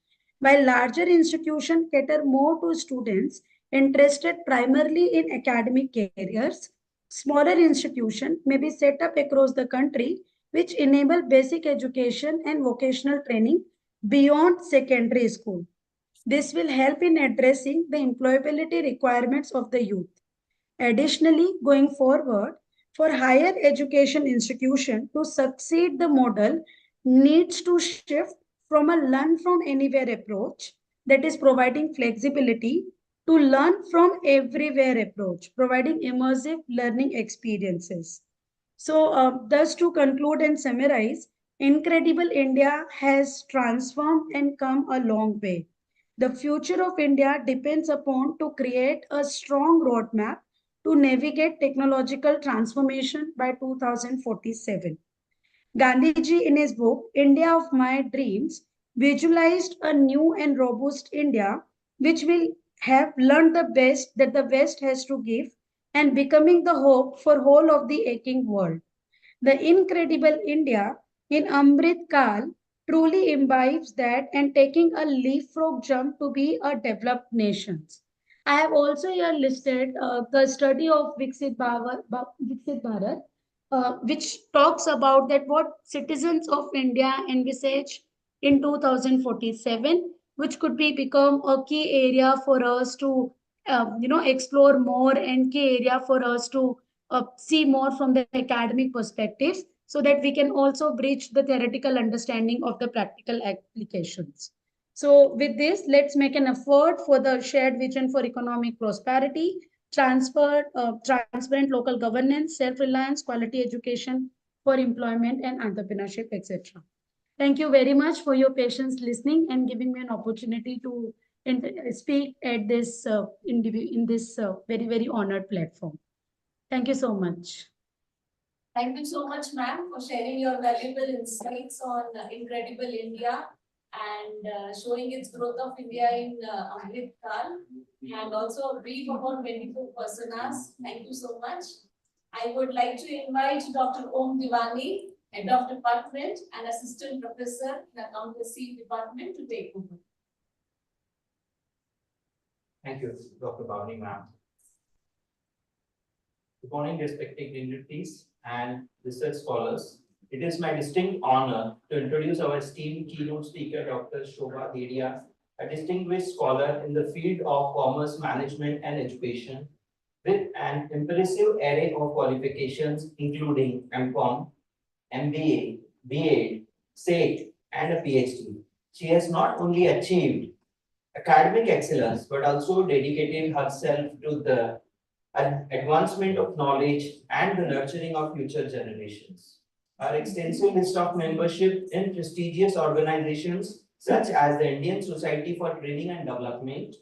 While larger institutions cater more to students interested primarily in academic careers, smaller institutions may be set up across the country which enable basic education and vocational training beyond secondary school. This will help in addressing the employability requirements of the youth. Additionally, going forward, for higher education institution to succeed, the model needs to shift from a learn from anywhere approach, that is providing flexibility, to learn from everywhere approach, providing immersive learning experiences. So, thus to conclude and summarize, Incredible India has transformed and come a long way. The future of India depends upon to create a strong roadmap to navigate technological transformation by 2047. Gandhiji, in his book India of My Dreams, visualized a new and robust India which will have learned the best that the West has to give and becoming the hope for whole of the aching world. The incredible India in Amrit Kal truly imbibes that and taking a leapfrog jump to be a developed nation. I have also here listed the study of Viksit Bharat, which talks about that what citizens of India envisage in 2047, which could be become a key area for us to explore more and key area for us to see more from the academic perspectives so that we can also bridge the theoretical understanding of the practical applications. So with this, let's make an effort for the shared vision for economic prosperity, transparent local governance, self-reliance, quality education for employment and entrepreneurship, etc. Thank you very much for your patience listening and giving me an opportunity to speak at this in this very, very honored platform. Thank you so much. Thank you so much, ma'am, for sharing your valuable insights on Incredible India and showing its growth of India in Amrit Kaal, and also a brief about 24 personas. Thank you so much. I would like to invite Dr. Om Diwani, Head of Department and Assistant Professor in Accountancy Department, to take over. Thank you, Dr. Bhavani ma'am. Good morning, respected dignitaries and research scholars. It is my distinct honor to introduce our esteemed keynote speaker, Dr. Shobha Dedia, a distinguished scholar in the field of commerce management and education, with an impressive array of qualifications including MCOM, MBA, BA, SAT, and a PhD. She has not only achieved academic excellence but also dedicated herself to the advancement of knowledge and the nurturing of future generations. Our extensive list of membership in prestigious organizations such as the Indian Society for Training and Development,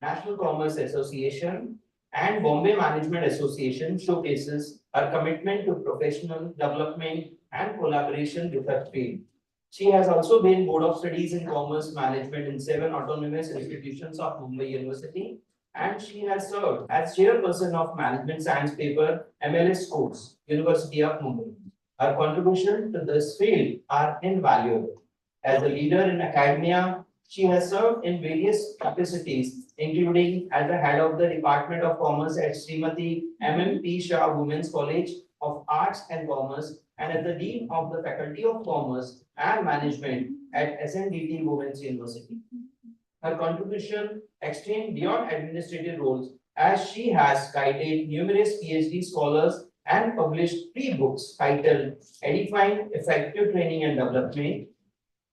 National Commerce Association, and Bombay Management Association showcases her commitment to professional development and collaboration with her field. She has also been Board of Studies in Commerce Management in 7 autonomous institutions of Mumbai University, and she has served as chairperson of Management Science Paper MLS course, University of Mumbai. Her contribution to this field are invaluable. As a leader in academia, she has served in various capacities, including as the head of the Department of Commerce at Srimati M.M.P. Shah Women's College of Arts and Commerce, and as the Dean of the Faculty of Commerce and Management at SNDT Women's University. Her contribution extends beyond administrative roles, as she has guided numerous PhD scholars and published 3 books titled Edifying Effective Training and Development,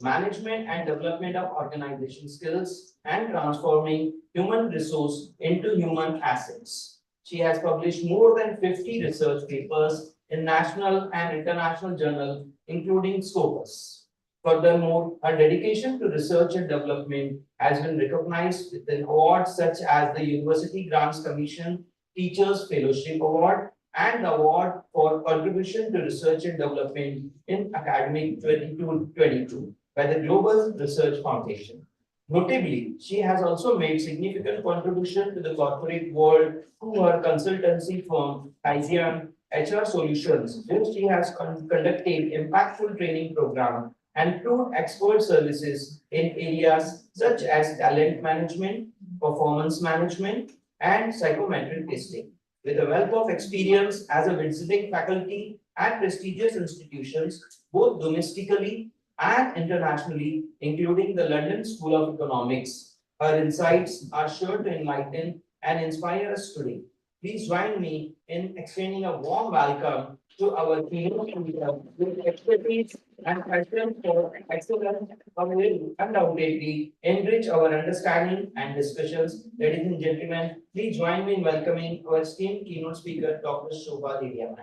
Management and Development of Organization Skills, and Transforming Human Resource into Human Assets. She has published more than 50 research papers in national and international journals, including Scopus. Furthermore, her dedication to research and development has been recognized with awards such as the University Grants Commission Teachers Fellowship Award and the Award for Contribution to Research and Development in Academic 22-22 by the Global Research Foundation. Notably, she has also made significant contribution to the corporate world through her consultancy firm, Hyzion HR Solutions, where she has conducted impactful training programs and proved expert services in areas such as talent management, performance management, and psychometric testing. With a wealth of experience as a visiting faculty at prestigious institutions, both domestically and internationally, including the London School of Economics, her insights are sure to enlighten and inspire us today. Please join me in extending a warm welcome to our keynote speaker with expertise and passion for excellence, who will undoubtedly enrich our understanding and discussions. Ladies and gentlemen, please join me in welcoming our esteemed keynote speaker, Dr. Shobha Dedia.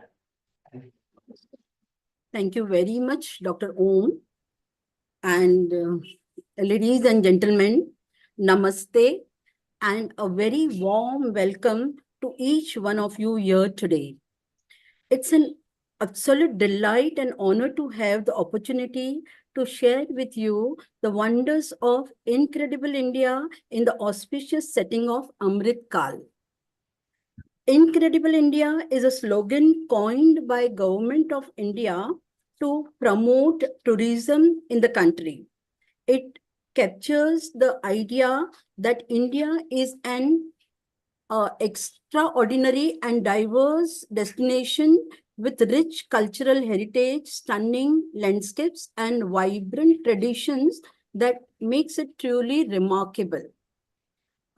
Thank you very much, Dr. Om. And ladies and gentlemen, namaste, and a very warm welcome to each one of you here today. It's an absolute delight and honor to have the opportunity to share with you the wonders of Incredible India in the auspicious setting of Amrit Kaal. Incredible India is a slogan coined by Government of India to promote tourism in the country. It captures the idea that India is an extraordinary and diverse destination with rich cultural heritage, stunning landscapes, and vibrant traditions that makes it truly remarkable.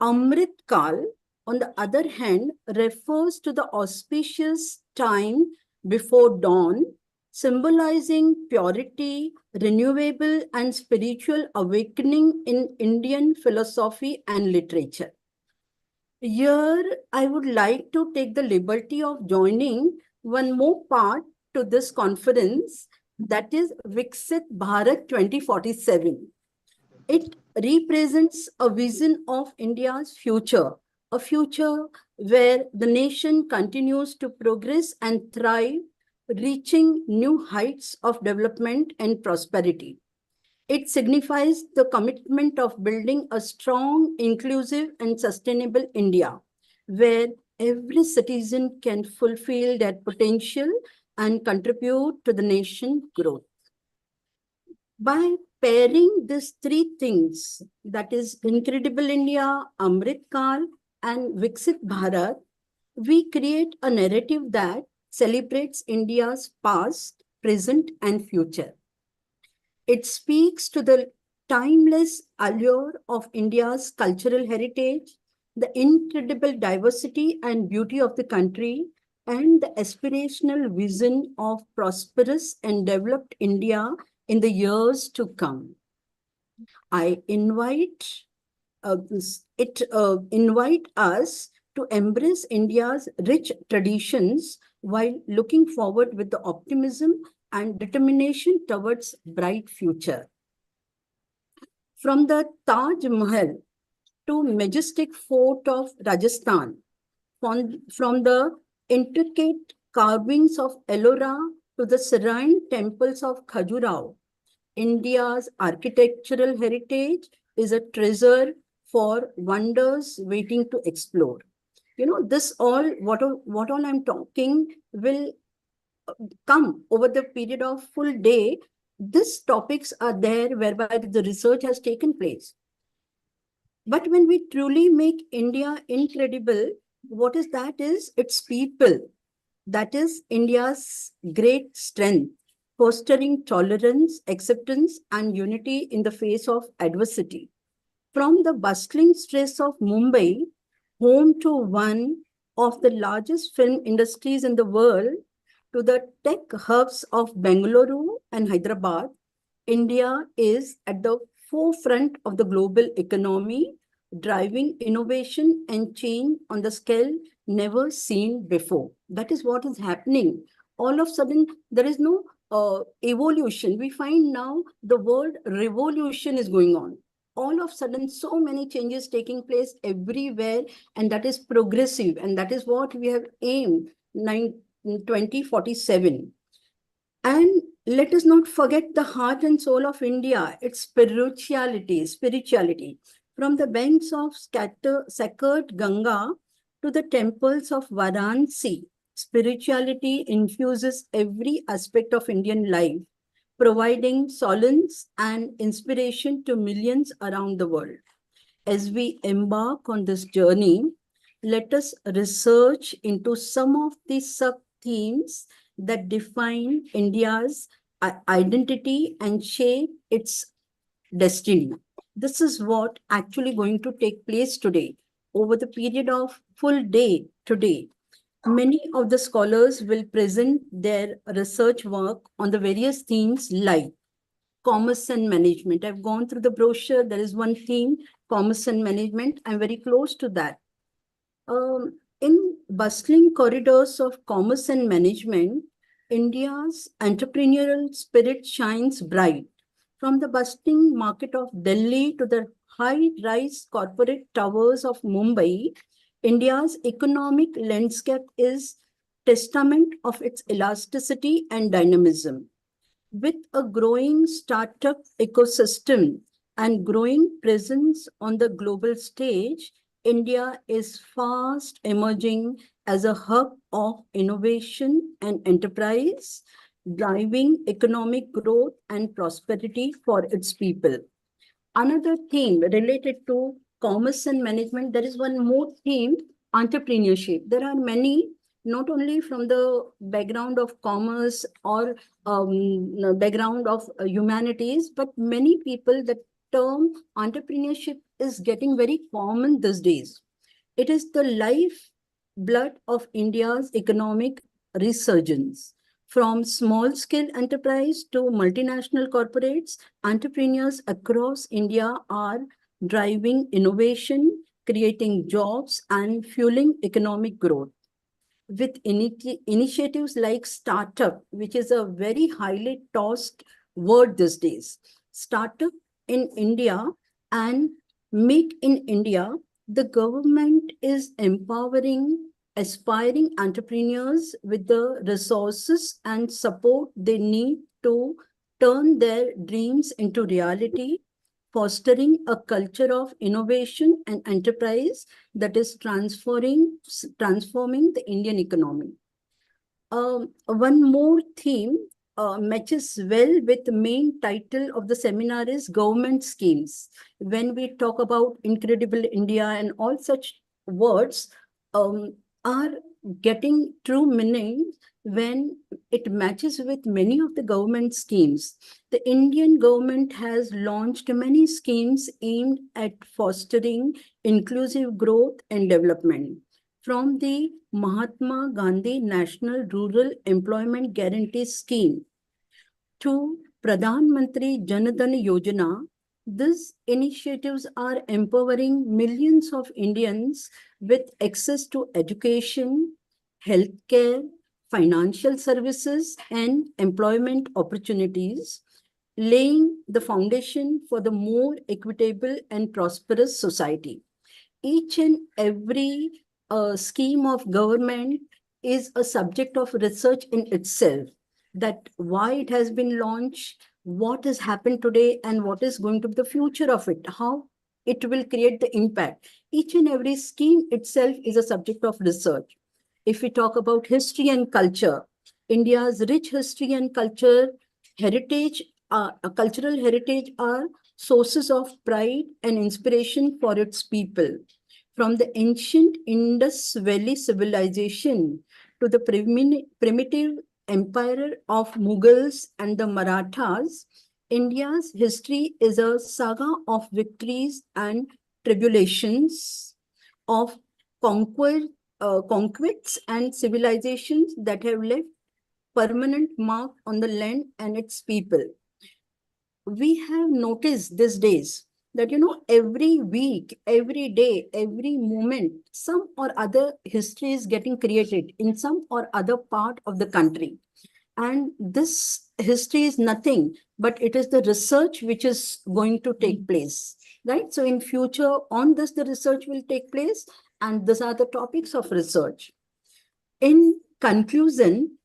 Amrit Kaal, on the other hand, refers to the auspicious time before dawn, symbolizing purity, renewable, and spiritual awakening in Indian philosophy and literature. Here, I would like to take the liberty of joining one more part to this conference, that is Viksit Bharat 2047. It represents a vision of India's future, a future where the nation continues to progress and thrive, reaching new heights of development and prosperity. It signifies the commitment of building a strong, inclusive, and sustainable India, where every citizen can fulfill their potential and contribute to the nation's growth. By pairing these three things, that is Incredible India, Amrit Kal, and Viksit Bharat, we create a narrative that celebrates India's past, present, and future. It speaks to the timeless allure of India's cultural heritage, the incredible diversity and beauty of the country, and the aspirational vision of prosperous and developed India in the years to come. I invite invite us to embrace India's rich traditions while looking forward with the optimism and determination towards bright future. From the Taj Mahal to majestic fort of Rajasthan, from the intricate carvings of Ellora to the serene temples of Khajuraho, India's architectural heritage is a treasure for wonders waiting to explore. You know, this all, what all I'm talking will come over the period of full day. These topics are there whereby the research has taken place. But when we truly make India incredible, what is that is its people. That is India's great strength, fostering tolerance, acceptance, and unity in the face of adversity. From the bustling streets of Mumbai, home to one of the largest film industries in the world, to the tech hubs of Bengaluru and Hyderabad, India is at the forefront of the global economy, driving innovation and change on the scale never seen before. That is what is happening. All of a sudden, there is no evolution. We find now the word revolution is going on. All of a sudden, so many changes taking place everywhere, and that is progressive, and that is what we have aimed 2047. And let us not forget the heart and soul of India, its spirituality. From the banks of sacred Ganga to the temples of Varanasi, spirituality infuses every aspect of Indian life, providing solace and inspiration to millions around the world. As we embark on this journey, let us research into some of the sub-themes that define India's identity and shape its destiny. This is what actually going to take place today over the period of full day today. Many of the scholars will present their research work on the various themes like commerce and management. I've gone through the brochure. There is one theme, commerce and management. I'm very close to that. In bustling corridors of commerce and management, India's entrepreneurial spirit shines bright. From the bustling market of Delhi to the high-rise corporate towers of Mumbai, India's economic landscape is testament of its elasticity and dynamism. With a growing startup ecosystem and growing presence on the global stage, India is fast emerging as a hub of innovation and enterprise, driving economic growth and prosperity for its people. Another theme related to commerce and management, there is one more theme, entrepreneurship. There are many, not only from the background of commerce or background of humanities, but many people, the term entrepreneurship is getting very common these days. It is the lifeblood of India's economic resurgence. From small-scale enterprise to multinational corporates, entrepreneurs across India are driving innovation, creating jobs, and fueling economic growth. With initiatives like startup, which is a very highly tossed word these days, startup in India and make in India, the government is empowering aspiring entrepreneurs with the resources and support they need to turn their dreams into reality, fostering a culture of innovation and enterprise that is transforming the Indian economy. One more theme matches well with the main title of the seminar is government schemes. When we talk about Incredible India and all such words are getting true meaning when it matches with many of the government schemes. The Indian government has launched many schemes aimed at fostering inclusive growth and development. From the Mahatma Gandhi National Rural Employment Guarantee Scheme to Pradhan Mantri Jan Dhan Yojana, these initiatives are empowering millions of Indians with access to education, healthcare, financial services, and employment opportunities, laying the foundation for the more equitable and prosperous society. Each and every scheme of government is a subject of research in itself, that why it has been launched, what has happened today, and what is going to be the future of it, how it will create the impact. Each and every scheme itself is a subject of research. If we talk about history and culture, India's rich history and heritage, cultural heritage are sources of pride and inspiration for its people. From the ancient Indus Valley civilization to the primitive empire of Mughals and the Marathas, India's history is a saga of victories and tribulations, of conquests and civilizations that have left permanent mark on the land and its people. We have noticed these days that, every week, every day, every moment, some or other history is getting created in some or other part of the country. And this history is nothing, but it is the research which is going to take place, right? So in future on this, the research will take place, and these are the topics of research. In conclusion,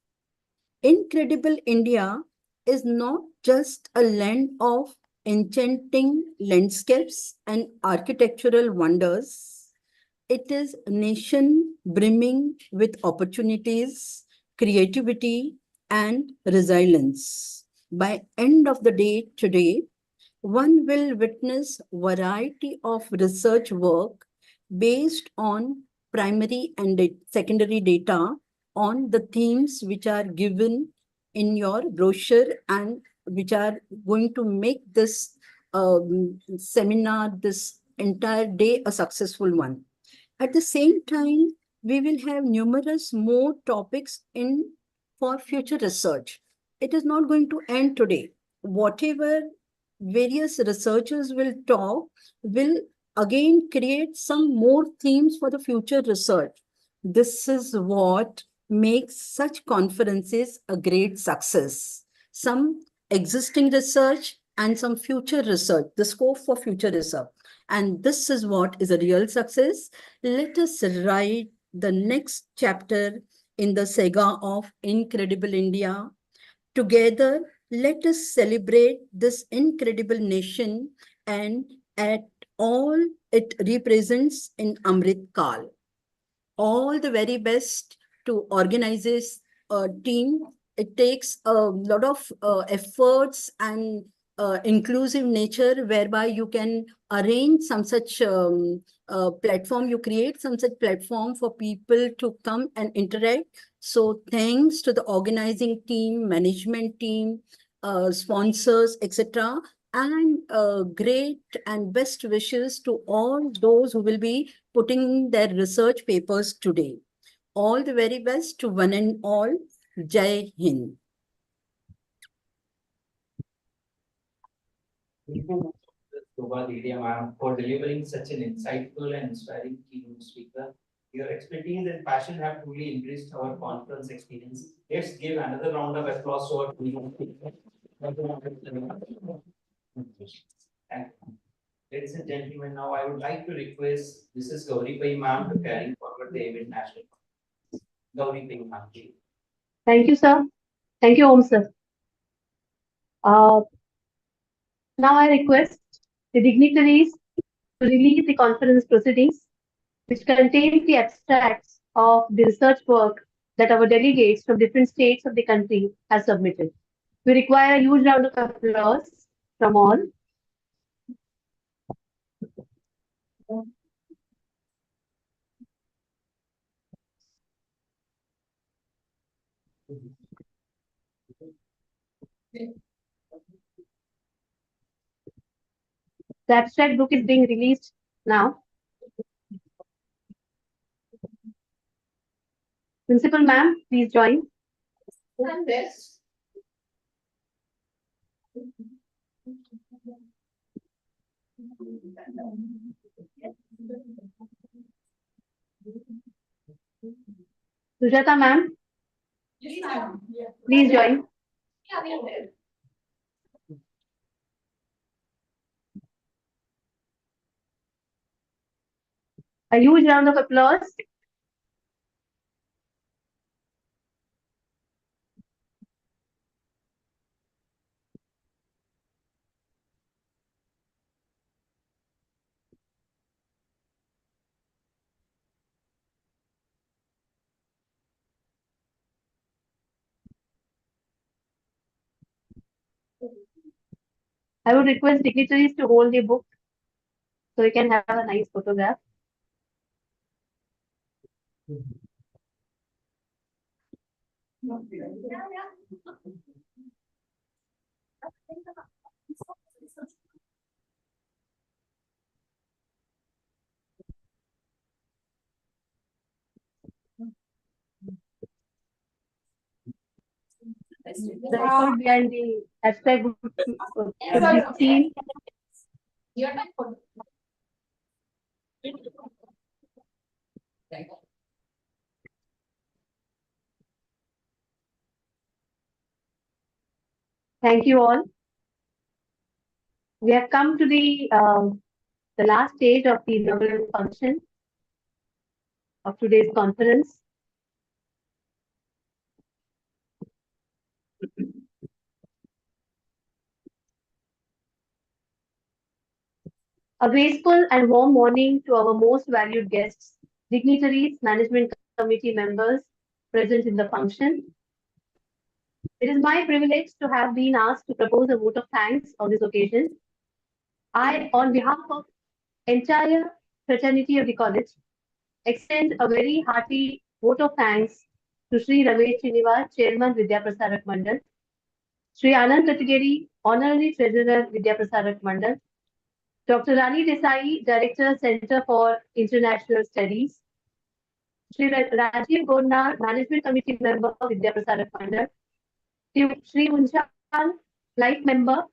Incredible India is not just a land of enchanting landscapes and architectural wonders. It is a nation brimming with opportunities, creativity, and resilience. By end of the day today, one will witness variety of research work based on primary and secondary data on the themes which are given in your brochure and which are going to make this seminar, this entire day, a successful one. At the same time, we will have numerous more topics for future research. It is not going to end today. Whatever various researchers will talk will again create some more themes for the future research. This is what makes such conferences a great success. Some existing research and some future research, the scope for future research. And this is what is a real success. Let us write the next chapter in the saga of Incredible India. Together, let us celebrate this incredible nation and at all it represents in Amrit Kal. All the very best to organize this team. It takes a lot of efforts and inclusive nature, whereby you can arrange some such platform, you create some such platform for people to come and interact. So thanks to the organizing team, management team, sponsors, etc. And great and best wishes to all those who will be putting their research papers today. All the very best to one and all. Jai Hind. Shobha Dedia ma'am, for delivering such an insightful and inspiring keynote speaker. Your expertise and passion have truly increased our conference experience. Let's give another round of applause to our keynote speaker. And ladies and gentlemen, now I would like to request Mrs. Gauri Pai ma'am to carry forward the event national. Gauri Singh ma'am. Thank you, sir. Thank you, Om sir. Now I request the dignitaries to release the conference proceedings, which contains the abstracts of the research work that our delegates from different states of the country have submitted. We require a huge round of applause from all. The abstract book is being released now. Principal ma'am, please join. And this. Sujata ma'am, Yes, ma'am. please join. Yeah, we will. A huge round of applause. I would request dignitaries to hold the book so we can have a nice photograph. The record behind the abstract book should be seen. Your time for. Thank you all. We have come to the last stage of the inaugural function of today's conference. A graceful and warm morning to our most valued guests, dignitaries, management committee members present in the function. It is my privilege to have been asked to propose a vote of thanks on this occasion. I, on behalf of entire fraternity of the college, extend a very hearty vote of thanks to Sri Ramesh Srinivas, Chairman Vidya Prasarak Mandal, Sri Anand Katigeri, Honorary Treasurer Vidya Prasarak Mandal, Dr. Rani Desai, Director, Center for International Studies, Sri Rajiv Gondar, Management Committee Member, Vidya Prasarak Mandal, Sri Unchal, Life Member,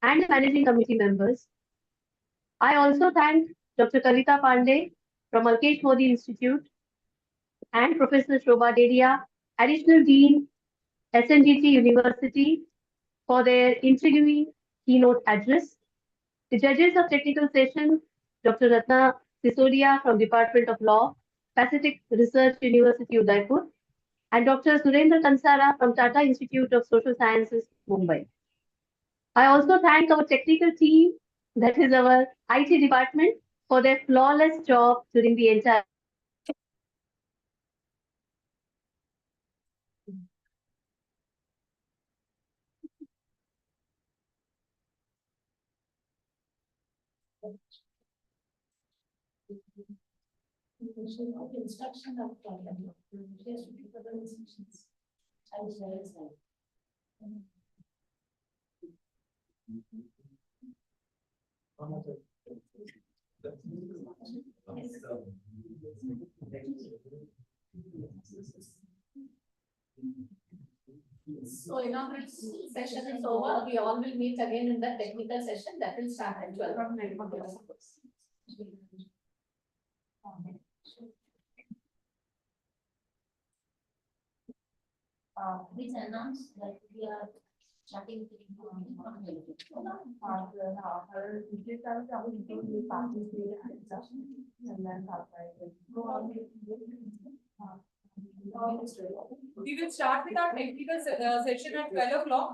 and the Managing Committee members. I also thank Dr. Kavita Pandey from Alkesh Modi Institute and Professor Shobha Dedia, Additional Dean, SNDT University, for their intriguing keynote address. The judges of technical session, Dr. Ratna Sisodia from Department of Law, Pacific Research University, Udaipur, and Dr. Surendra Kansara from Tata Institute of Social Sciences, Mumbai. I also thank our technical team, that is our IT department, for their flawless job during the entire Instruction of problem. Yes, further instructions. I will share it. So inaugural session is over. We all will meet again in the technical session that will start at 12. Please announce that we are starting. We will start with our technical session at 12 o'clock.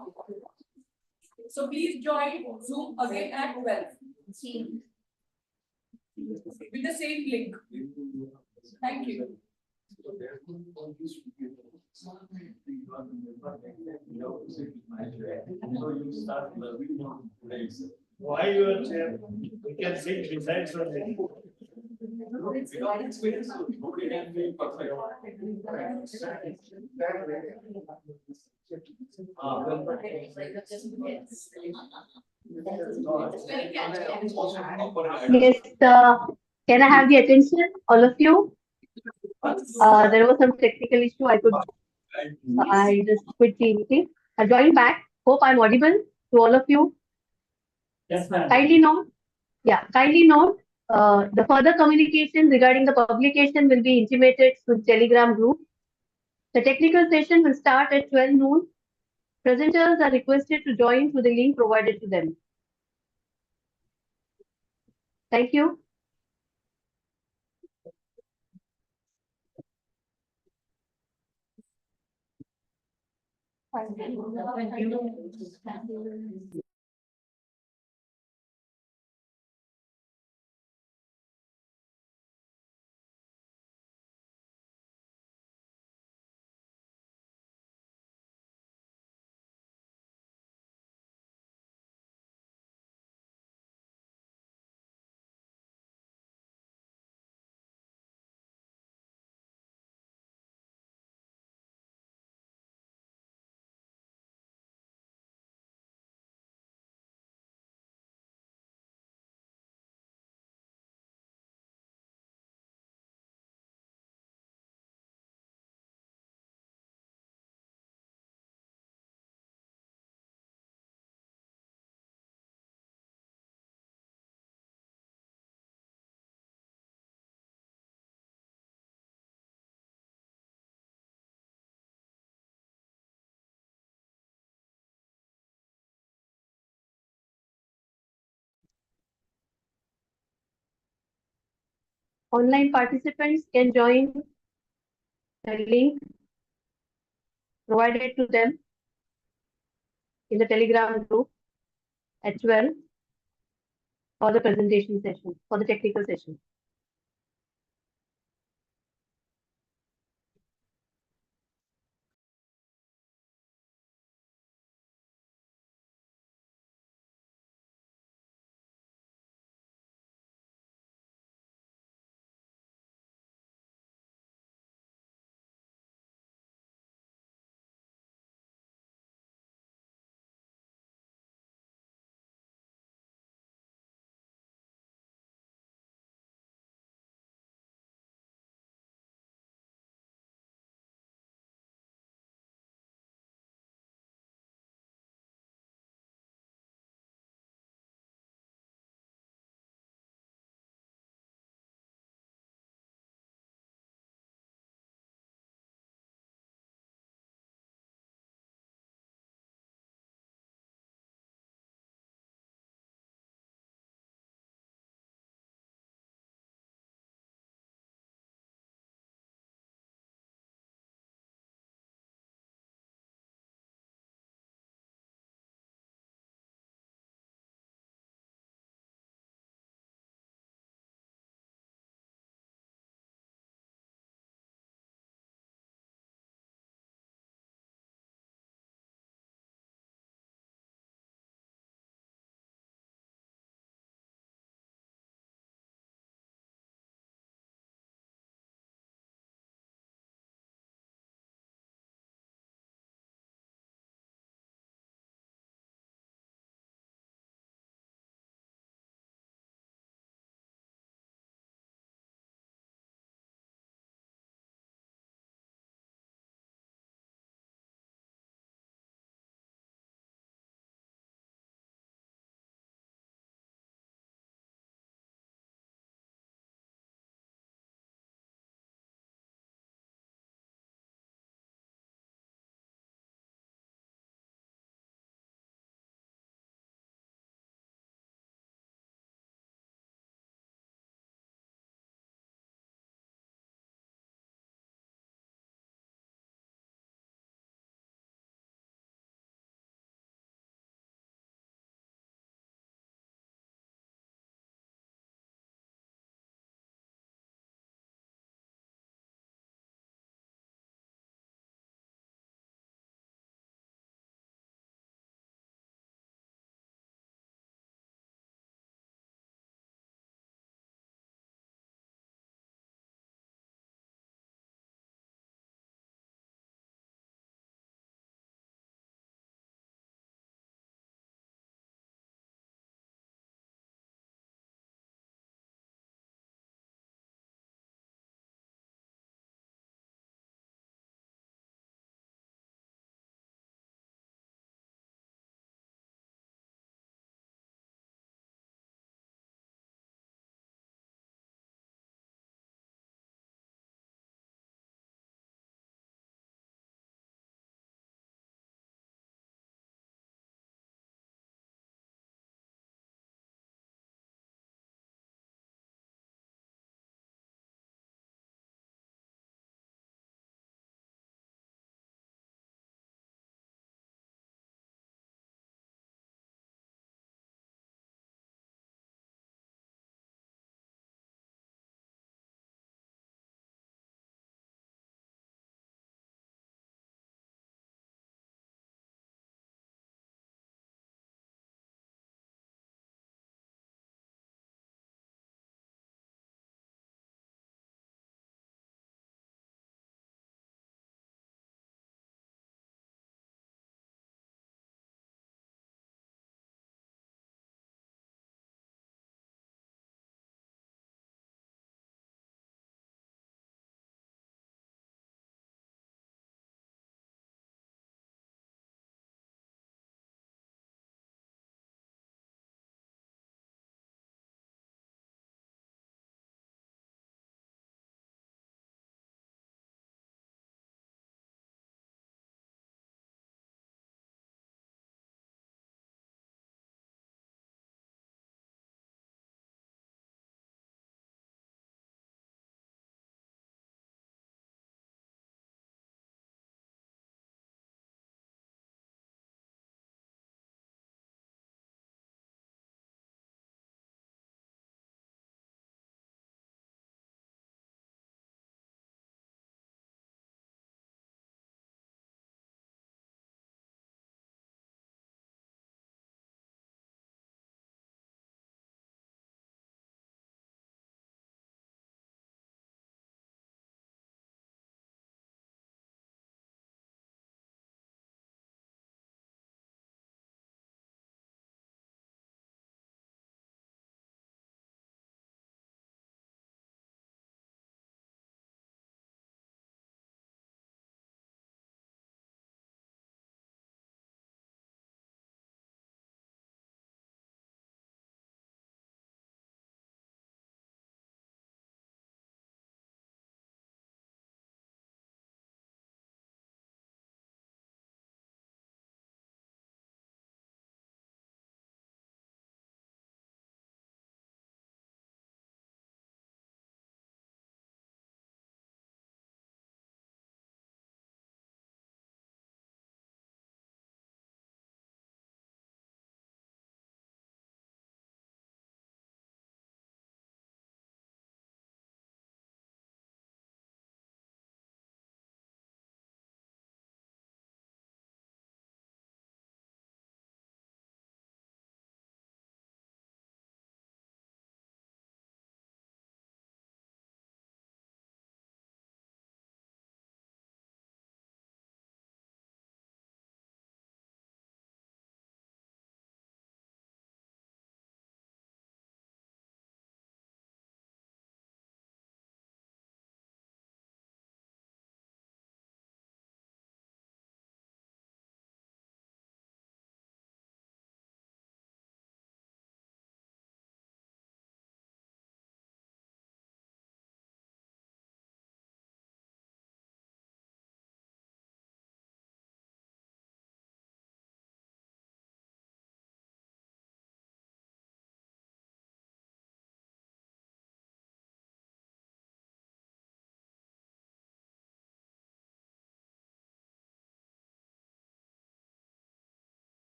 So please join Zoom again at 12 with the same link. Thank you. Why you are chair? We can sit beside something. Without experience, nobody can be perfect. Yes, can I have the attention, all of you? There was some technical issue. I just quit the meeting. I joined back. Hope I'm audible to all of you. Yes, ma'am. Kindly note, the further communication regarding the publication will be intimated through Telegram group. The technical session will start at 12 noon. Presenters are requested to join through the link provided to them. Thank you. Online participants can join the link provided to them in the Telegram group at 12 for the presentation session, for the technical session.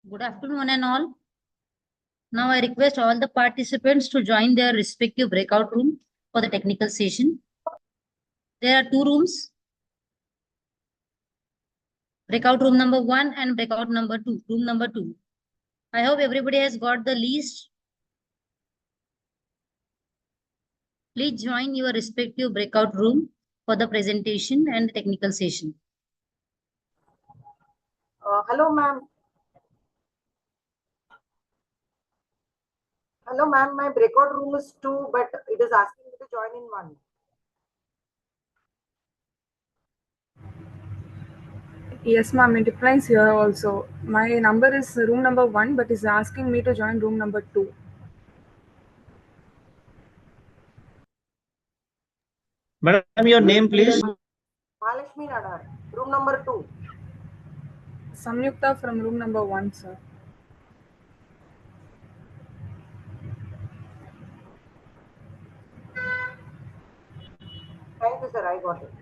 Good afternoon and all. Now I request all the participants to join their respective breakout room for the technical session. There are two rooms. Breakout room number 1 and breakout number 2, room number 2. I hope everybody has got the list. Please join your respective breakout room for the presentation and technical session. Hello, ma'am. Hello, ma'am. My breakout room is 2, but it is asking me to join in 1. Yes, ma'am. It applies here also. My number is room number 1, but is asking me to join room number 2. Madam, your name, please. Mahalakshmi Nadar, room number 2. Samyukta from room number 1, sir. Thank you, sir. I got it.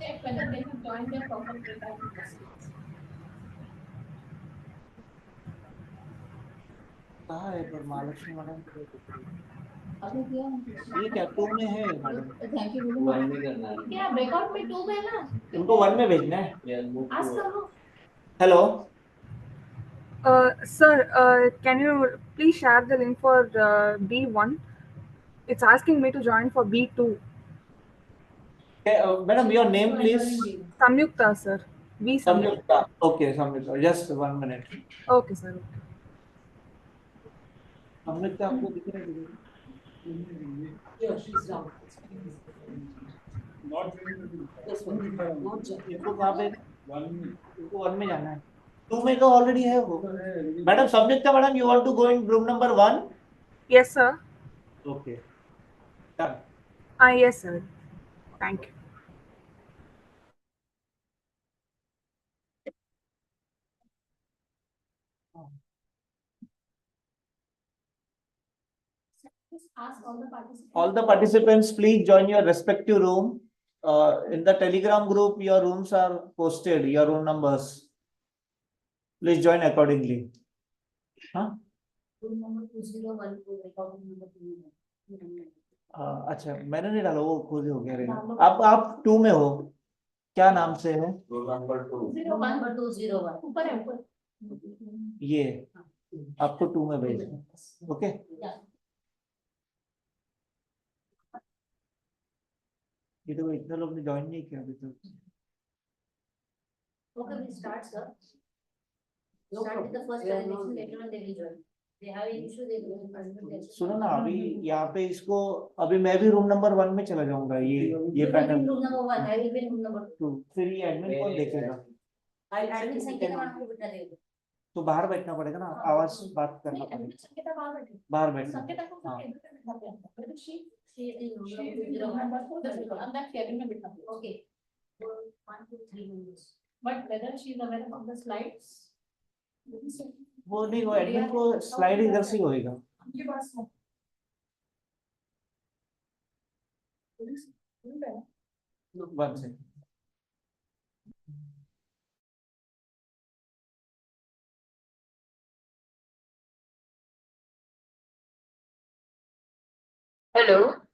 Check whether they have joined their proper breakout rooms. कहाँ है पर Mahalakshmi madam ये क्या to में है madam thank you one में करना है क्या ब्रेकआउट में 2 में ना उनको वन में भेजना है आज करो hello Sir, can you please share the link for B1? It's asking me to join for B2. Madam your name please Samyukta, sir. B Samyukta. Samyukta. Okay, Samyukta. Just 1 minute. Okay, sir. Okay. Samyukta आपको दिख रहा है? इनको कहाँ पे? इनको 1 में जाना है. 2 में तो ऑलरेडी है वो. Madam Samyukta madam, you want to go in room number 1? Yes, sir. Okay. Done. Yes, sir. Thank you. ask All the participants, please join your respective room. In the Telegram group, your rooms are posted, your room numbers. Please join accordingly. Huh? Room number 201 को breakout room number 2 अच्छा मैंने नहीं डाला वो खुद ही हो गया रहेगा आप 2 में हो क्या नाम से है room number 201 ऊपर है ऊपर ये आपको 2 में भेजना ओके ये तो इतने लोग ने ज्वाइन नहीं किया अभी तक Okay, we start, sir. Start with the first presentation, later on they will join. They have an issue, they will join. सुनो ना अभी यहाँ पे इसको अभी मैं भी रूम नंबर 1 में चला जाऊंगा ये pattern room number 1 I will be in room number 2 फिर ये एडमिन कौन देखेगा एडमिन संकेत मैडम को बिठा देगा तो बाहर बैठना पड़ेगा ना आवाज बात करना पड़ेगा बाहर बैठना हाँ Okay. 1, 2, 3 members. But whether she is aware of the slides? वो नहीं वो एडमिन को स्लाइड इधर से ही होएगा वन से Hello.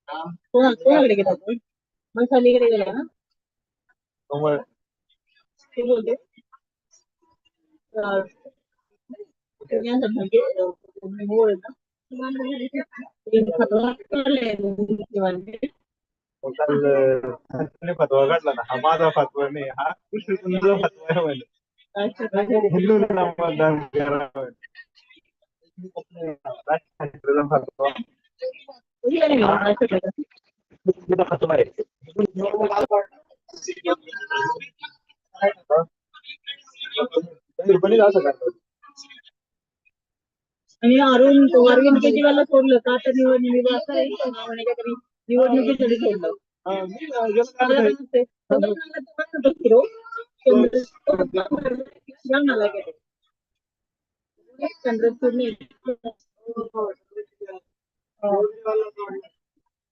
कोणाकडे गेला आपण मसालीकडे गेला ना ते बोलते फतवा काढला ना हा माझा फतवा नाही हा तुझा फतवा आहे म्हणे हिंदूंना मतदान करा फतवा फतवा आहे असं करतात आणि अरुण अरविंद केजरीवालला सोडलं का तर निवडणुकीचं असं आहे म्हणे काहीतरी निवडणुकीसाठी सोडलं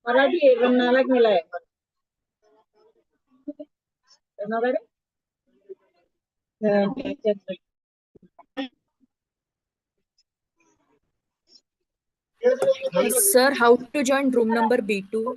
मराठी आहे पण नालायक मेला आहे Sir, how to join room number B2?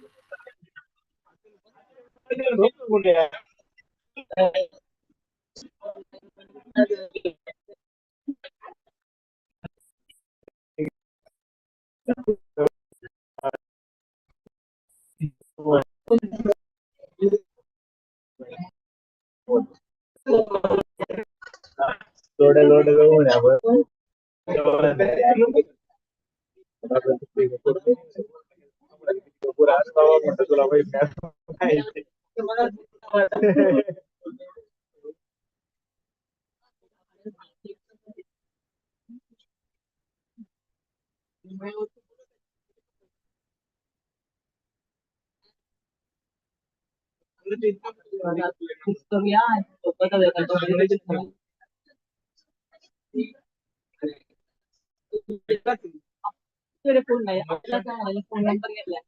थोडे तुला फोन नाही आपला फोन नंबर घेतला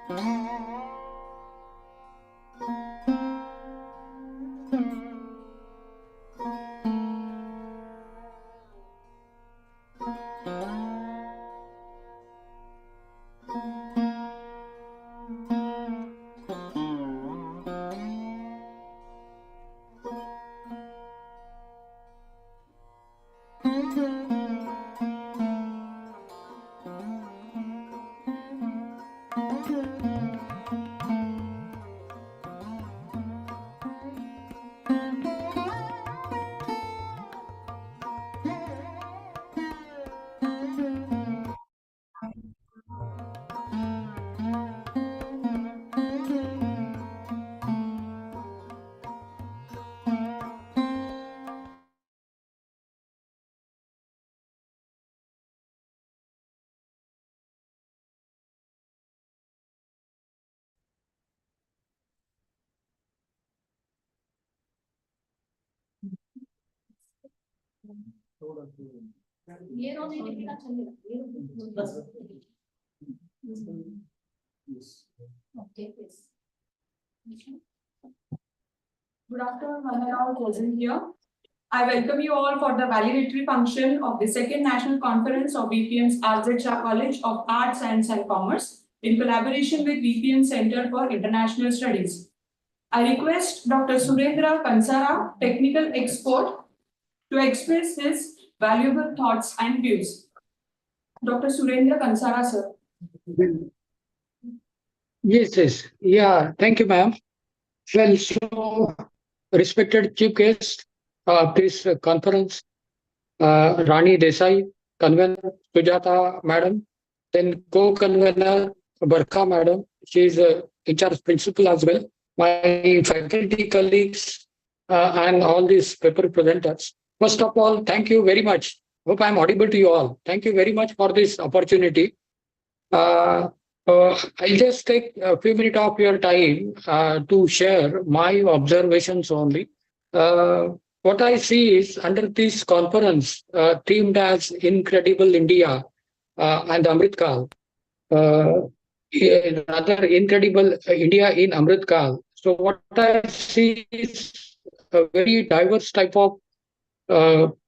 Okay, please. Good afternoon, one and all present here. I welcome you all for the valedictory function of the second national conference of VPM's RZ Shah College of Arts, Science and Commerce in collaboration with VPM Center for International Studies. I request Dr. Surendra Kansara, technical expert, to express his valuable thoughts and views. Dr. Surendra Kansara, sir. Yes. Yeah, thank you, ma'am. Well, so respected chief guest of this conference, Rani Desai, convener Sujata madam, then co-convener Barkha madam, she is HR principal as well, my faculty colleagues, and all these paper presenters. First of all, thank you very much. Hope I'm audible to you all. Thank you very much for this opportunity. I'll just take a few minutes of your time to share my observations only. What I see is under this conference themed as Incredible India and Amritkal, rather Incredible India in Amritkal. So what I see is a very diverse type of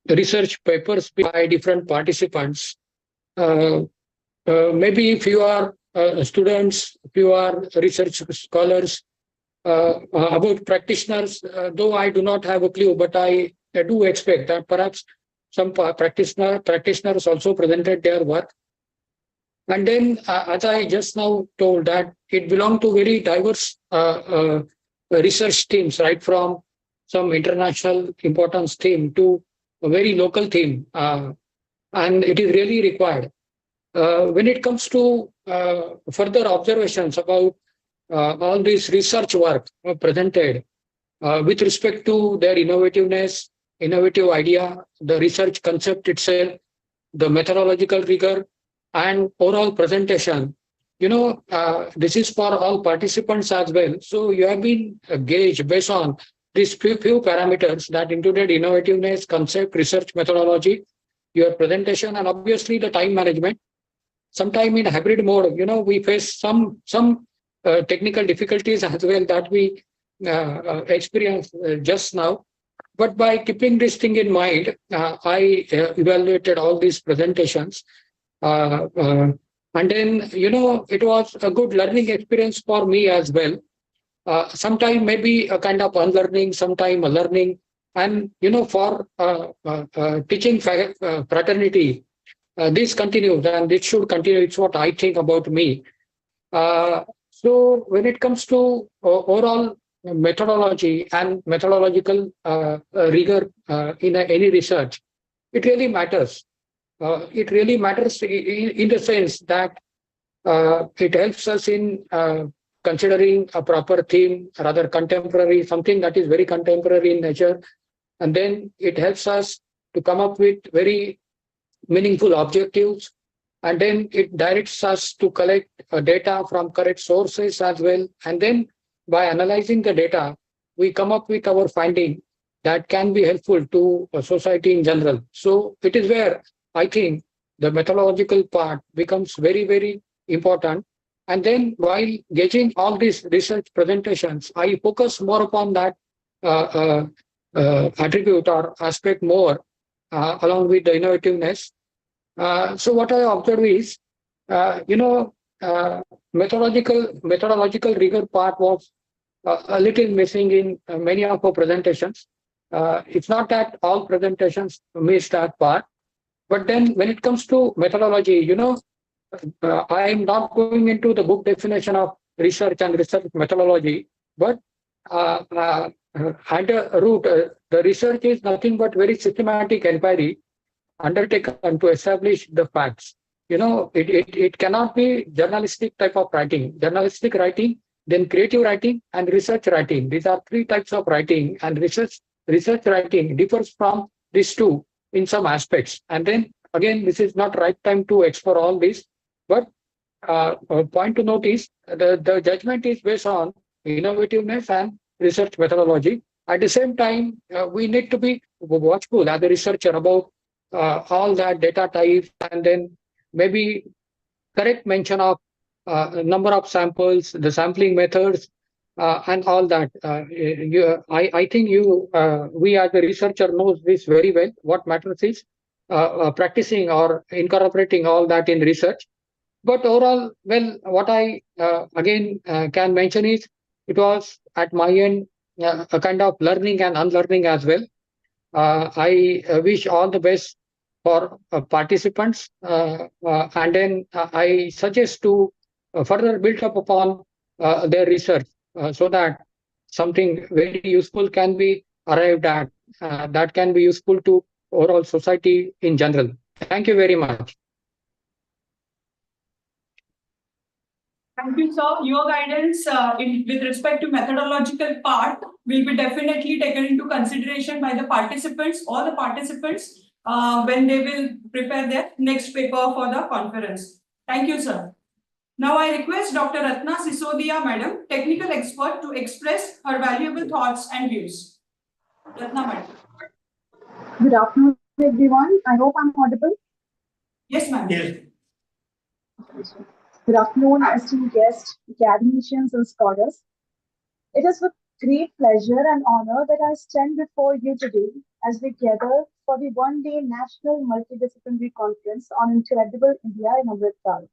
research papers by different participants. Maybe if you are students, if you are research scholars, about practitioners, though I do not have a clue, but I do expect that perhaps some practitioners also presented their work. And then, as I just now told, that it belonged to very diverse research teams, right from some international importance theme to a very local theme, and it is really required. When it comes to further observations about all this research work presented with respect to their innovativeness, innovative idea, the research concept itself, the methodological rigor, and overall presentation. This is for all participants as well. So you have been gauged based on these few parameters that included innovativeness, concept, research methodology, your presentation, and obviously the time management. Sometime in hybrid mode, we face some technical difficulties as well that we experienced just now. But by keeping this thing in mind, I evaluated all these presentations. And then, it was a good learning experience for me as well. Sometime maybe a kind of unlearning, sometime a learning. And, for teaching fraternity, this continues and it should continue. It's what I think about me. So when it comes to overall methodology and methodological rigor in any research, it really matters. It really matters in the sense that it helps us in considering a proper theme, rather contemporary, something that is very contemporary in nature. And then it helps us to come up with very meaningful objectives, and then it directs us to collect data from correct sources as well. And then by analyzing the data, we come up with our finding that can be helpful to society in general. So it is where I think the methodological part becomes very, very important. And then while gauging all these research presentations, I focus more upon that attribute or aspect more along with the innovativeness. So what I observed is, methodological rigor part was a little missing in many of our presentations. It's not that all presentations miss that part, but then when it comes to methodology, I am not going into the book definition of research and research methodology, but at a root, the research is nothing but very systematic inquiry undertaken to establish the facts. It cannot be journalistic type of writing. Journalistic writing, then creative writing, and research writing. These are three types of writing, and research writing differs from these two in some aspects. And then again, this is not right time to explore all this, but a point to note is the judgment is based on innovativeness and research methodology. At the same time, we need to be watchful as a researcher about all that data types, and then maybe correct mention of number of samples, the sampling methods, and all that. I think we as a researcher knows this very well. What matters is practicing or incorporating all that in research. But overall, well, what I again can mention is it was at my end a kind of learning and unlearning as well. I wish all the best for participants, and then I suggest to further build up upon their research so that something very useful can be arrived at that can be useful to overall society in general. Thank you very much. Thank you, sir. Your guidance with respect to methodological part will be definitely taken into consideration by the participants, all the participants, when they will prepare their next paper for the conference. Thank you, sir. Now I request Dr. Ratna Sisodia, Madam, technical expert, to express her valuable thoughts and views. Ratna, Madam. Good afternoon, everyone. I hope I'm audible. Yes, ma'am. Yes. Good afternoon, esteemed guests, academicians, and scholars. It is with great pleasure and honor that I stand before you today as we gather for the one-day National Multidisciplinary Conference on Incredible India in Amritsar.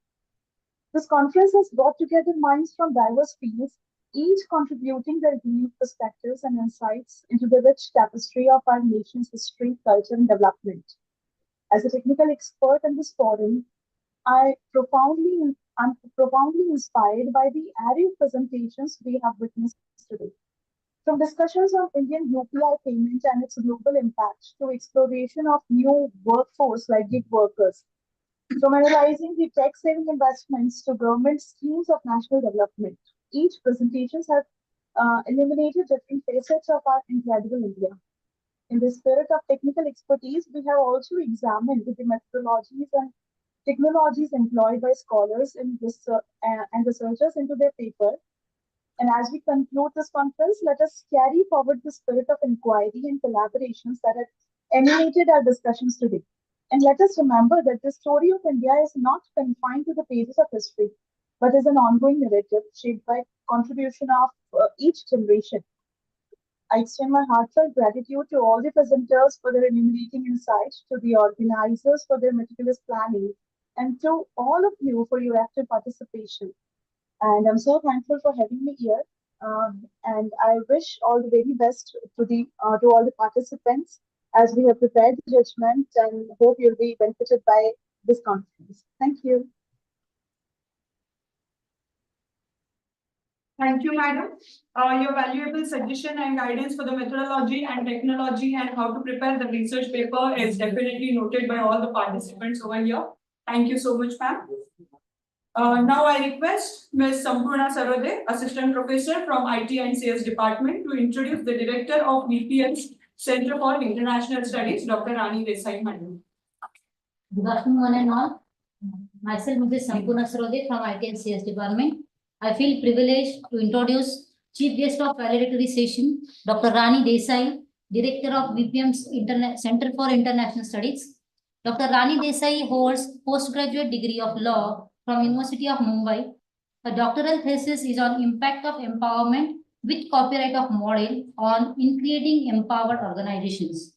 This conference has brought together minds from diverse fields, each contributing their unique perspectives and insights into the rich tapestry of our nation's history, culture, and development. As a technical expert in this forum, I'm profoundly inspired by the array of presentations we have witnessed today. From discussions on Indian UPI payment and its global impact to exploration of new workforce like gig workers, from analyzing the tech-saving investments to government schemes of national development, each presentations have illuminated different facets of our incredible India. In the spirit of technical expertise, we have also examined the methodologies and technologies employed by scholars and researchers into their paper. And as we conclude this conference, let us carry forward the spirit of inquiry and collaborations that have animated our discussions today. And let us remember that the story of India is not confined to the pages of history, but is an ongoing narrative shaped by contribution of each generation. I extend my heartfelt gratitude to all the presenters for their illuminating insights, to the organizers for their meticulous planning, and to all of you for your active participation. And I'm so thankful for having me here. And I wish all the very best to all the participants as we have prepared the judgment, and hope you'll be benefited by this conference. Thank you. Thank you, madam. Your valuable suggestion and guidance for the methodology and technology and how to prepare the research paper is definitely noted by all the participants over here. Thank you so much, ma'am. Now I request Ms. Sampurna Sarode, Assistant Professor from IT and Sales Department, to introduce the Director of VPM's Center for International Studies, Dr. Rani Desai, madam. Good afternoon, one and all. Myself, Ms. Sampurna Sarode from IT and Sales Department. I feel privileged to introduce Chief Guest of Valedictory Session, Dr. Rani Desai, Director of VPM's Center for International Studies. Dr. Rani Desai holds postgraduate degree of law from University of Mumbai. Her doctoral thesis is on impact of empowerment with copyright of model in creating empowered organizations.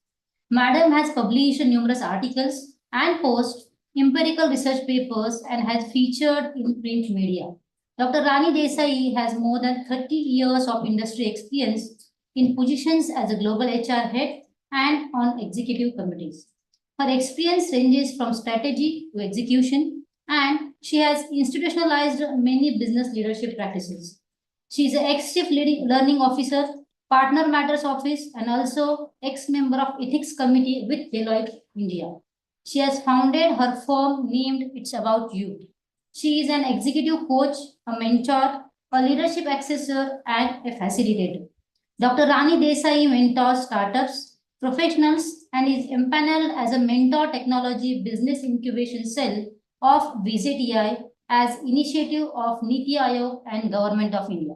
Madam has published numerous articles and posts empirical research papers and has featured in print media. Dr. Rani Desai has more than 30 years of industry experience in positions as a global HR head and on executive committees. Her experience ranges from strategy to execution, and she has institutionalized many business leadership practices. She is an ex-chief learning officer, partner matters office, and also ex-member of ethics committee with Deloitte India. She has founded her firm named It's About You. She is an executive coach, a mentor, a leadership accessor, and a facilitator. Dr. Rani Desai mentors startups, professionals, and is empaneled as a mentor technology business incubation cell of VZTI as initiative of Niti Aayog and Government of India.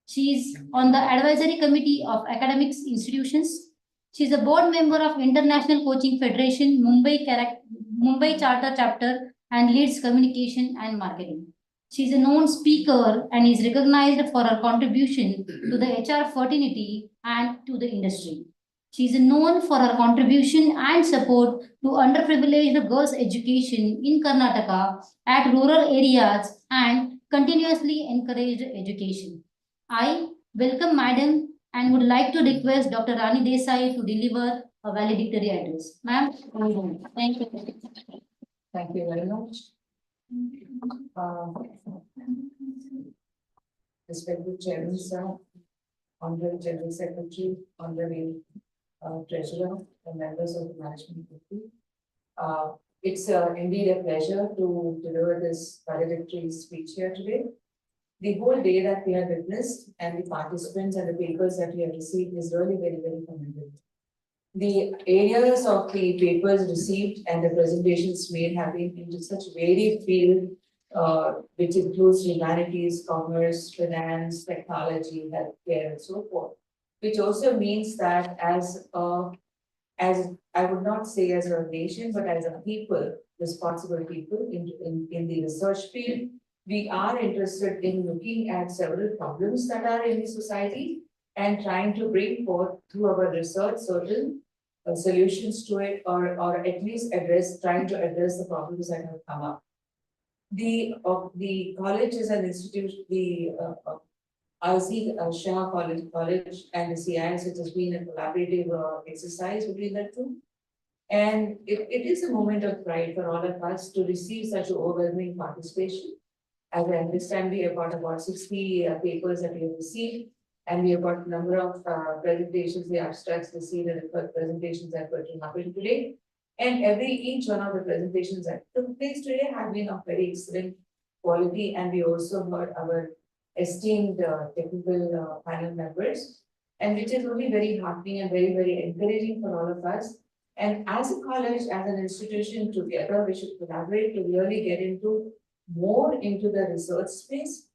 She is on the advisory committee of academics institutions. She is a board member of International Coaching Federation, Mumbai Charter Chapter, and leads communication and marketing. She is a known speaker and is recognized for her contribution to the HR fraternity and to the industry. She is known for her contribution and support to underprivileged girls' education in Karnataka at rural areas and continuously encouraged education. I welcome Madam and would like to request Dr. Rani Desai to deliver a valedictory address. Ma'am, thank you. Thank you very much. Respected Chairman, sir, Honorable General Secretary, Honorable Treasurer, and members of the Management Committee. It's indeed a pleasure to deliver this valedictory speech here today. The whole day that we have witnessed and the participants and the papers that we have received is really very, very commendable. The areas of the papers received and the presentations made have been into such varied field, which includes humanities, commerce, finance, technology, healthcare, and so forth. Which also means that as I would not say as a nation, but as a people, responsible people in the research field, we are interested in looking at several problems that are in the society and trying to bring forth through our research certain solutions to it, or at least trying to address the problems that have come up. The college is an institution, the Alzi Shah College and the CIS, it has been a collaborative exercise between the two. And it is a moment of pride for all of us to receive such overwhelming participation. As I understand, we have got about 60 papers that we have received, and we have got a number of presentations, the abstracts received, and the presentations that were to happen today. And each one of the presentations that took place today have been of very excellent quality, and we also heard our esteemed technical panel members, and which is only very heartening and very, very encouraging for all of us. And as a college, as an institution together, we should collaborate to really get more into the research space,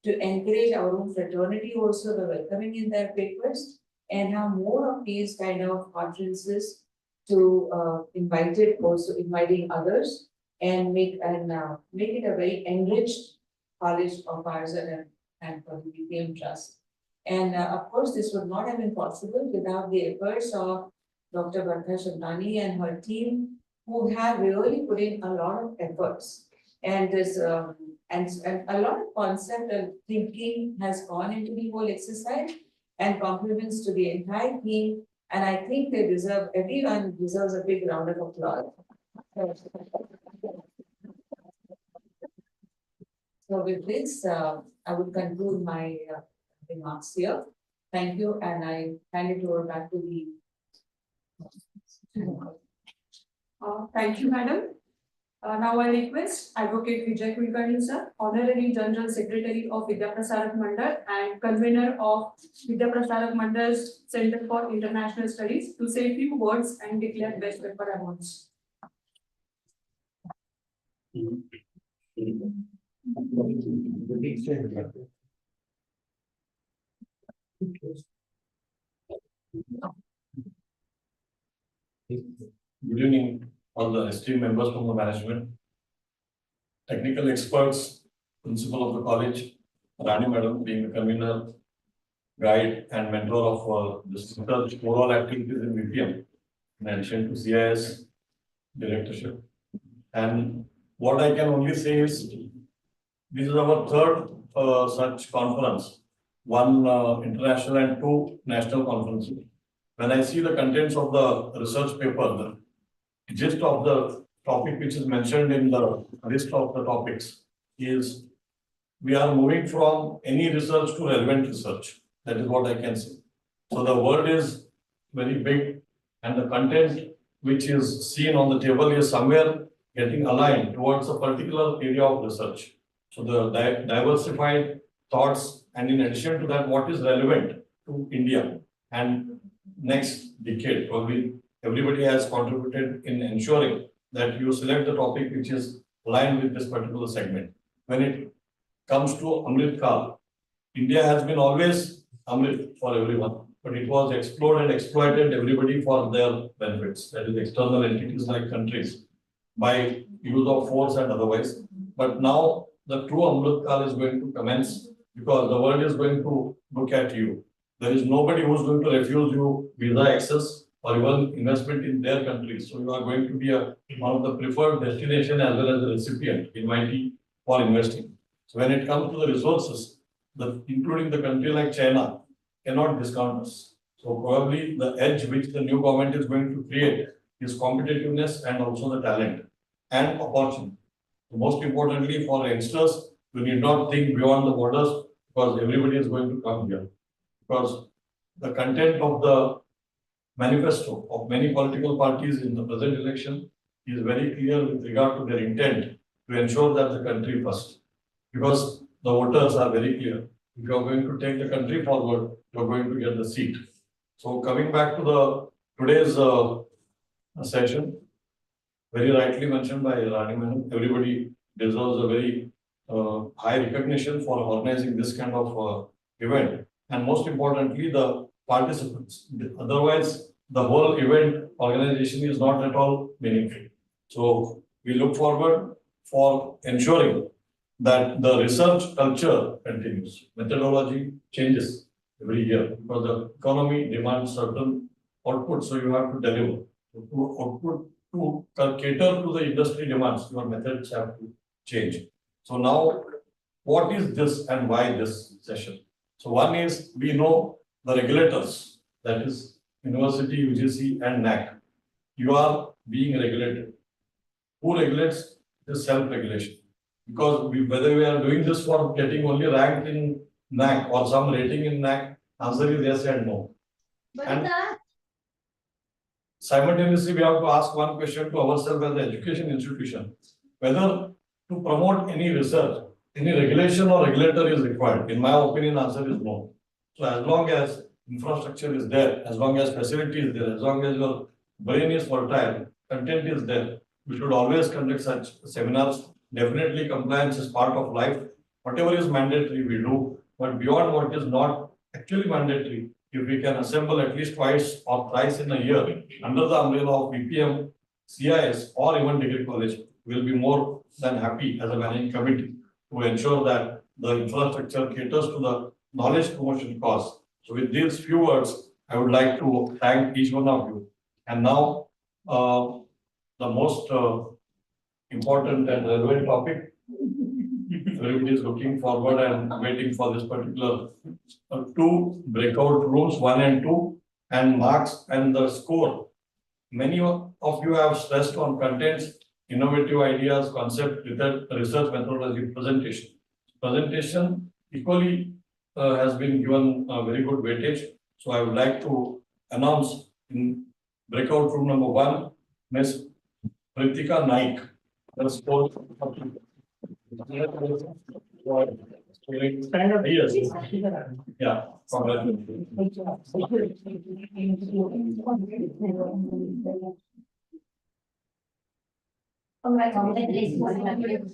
to encourage our own fraternity also by welcoming in their papers, and have more of these kind of conferences to inviting others, and make it a very enriched college of ours and for the VPM Trust. And of course, this would not have been possible without the efforts of Dr. Barkha Shabnani and her team, who have really put in a lot of efforts. And this and a lot of concept and thinking has gone into the whole exercise, and compliments to the entire team. And I think everyone deserves a big round of applause. So with this, I would conclude my remarks here. Thank you, and I hand it over back to the. Thank you, Madam. Now I request Advocate Vijay Kulkarni sir, Honorary General Secretary of Vidya Prasarak Mandal and Convener of Vidya Prasarak Mandal's Center for International Studies, to say a few words and declare best paper awards. Good evening, all the esteemed members from the management, technical experts, principal of the college, Rani Madam being the convener, guide and mentor of this research overall activities in VPM, in addition to CIS directorship. And what I can only say is, this is our third such conference, one international and two national conferences. When I see the contents of the research paper, the gist of the topic which is mentioned in the list of the topics is we are moving from any research to relevant research. That is what I can say. So the world is very big and the content which is seen on the table is somewhere getting aligned towards a particular area of research. So the diversified thoughts, and in addition to that, what is relevant to India and next decade, probably everybody has contributed in ensuring that you select the topic which is aligned with this particular segment. When it comes to Amrit Kal, India has been always Amrit for everyone, but it was explored and exploited everybody for their benefits, that is external entities like countries, by use of force and otherwise. But now the true Amrit Kal is going to commence because the world is going to look at you. There is nobody who is going to refuse you visa access or even investment in their countries. So you are going to be one of the preferred destination as well as the recipient invitee for investing. So when it comes to the resources, including the country like China, cannot discount us. So probably the edge which the new government is going to create is competitiveness and also the talent and opportunity. So most importantly for youngsters, you need not think beyond the borders because everybody is going to come here. Because the content of the manifesto of many political parties in the present election is very clear with regard to their intent to ensure that the country first. Because the voters are very clear. If you are going to take the country forward, you are going to get the seat. So coming back to the today's session, very rightly mentioned by Rani Madam, everybody deserves a very high recognition for organizing this kind of event. And most importantly, the participants. Otherwise, the whole event organization is not at all meaningful. So we look forward for ensuring that the research culture continues. Methodology changes every year because the economy demands certain output, so you have to deliver. To cater to the industry demands, your methods have to change. So now, what is this and why this session? So one is we know the regulators, that is University, UGC and NAC. You are being regulated. Who regulates? This self-regulation. Because whether we are doing this for getting only ranked in NAC or some rating in NAC, answer is yes and no. And simultaneously, we have to ask one question to ourselves as an education institution, whether to promote any research, any regulation or regulator is required. In my opinion, answer is no. So as long as infrastructure is there, as long as facility is there, as long as your brain is fertile, content is there, we should always conduct such seminars. Definitely compliance is part of life. Whatever is mandatory, we do. But beyond what is not actually mandatory, if we can assemble at least twice or thrice in a year under the umbrella of VPM, CIS or even degree college, we will be more than happy as a managing committee to ensure that the infrastructure caters to the knowledge promotion cause. So with these few words, I would like to thank each one of you. And now, the most important and relevant topic. Everybody is looking forward and waiting for this particular two breakout rooms, 1 and 2, and marks and the score. Many of you have stressed on contents, innovative ideas, concept, research methodology, presentation. Presentation equally has been given a very good weightage. So I would like to announce in breakout room number 1, Ms. Pritika Naik. Yes. Yeah. Congratulations.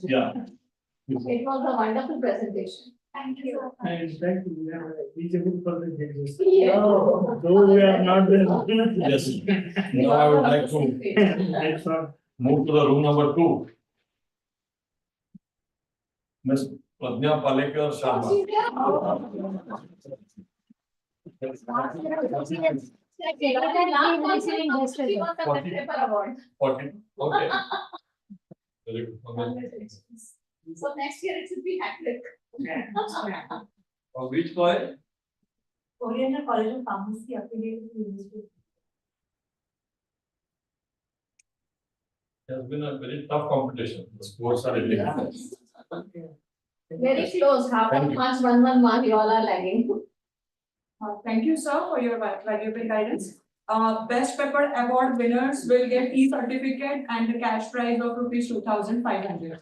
Yeah. It was a wonderful presentation. Thank you. And in fact, we are eligible for the judges. Yeah. Though we are not there. Yes. Now I would like to move to the room number 2. Ms. Pradnya Palekar Sharma. Okay. Very good. Congratulations. So next year it should be hectic. Which college? Oriental College of Pharmacy affiliated to University. It has been a very tough competition. The scores are really good. Very close. How Thank you. much 111 you all are lagging? Thank you, sir, for your valuable guidance. Best Paper Award winners will get e-certificate and the cash prize of rupees 2,500.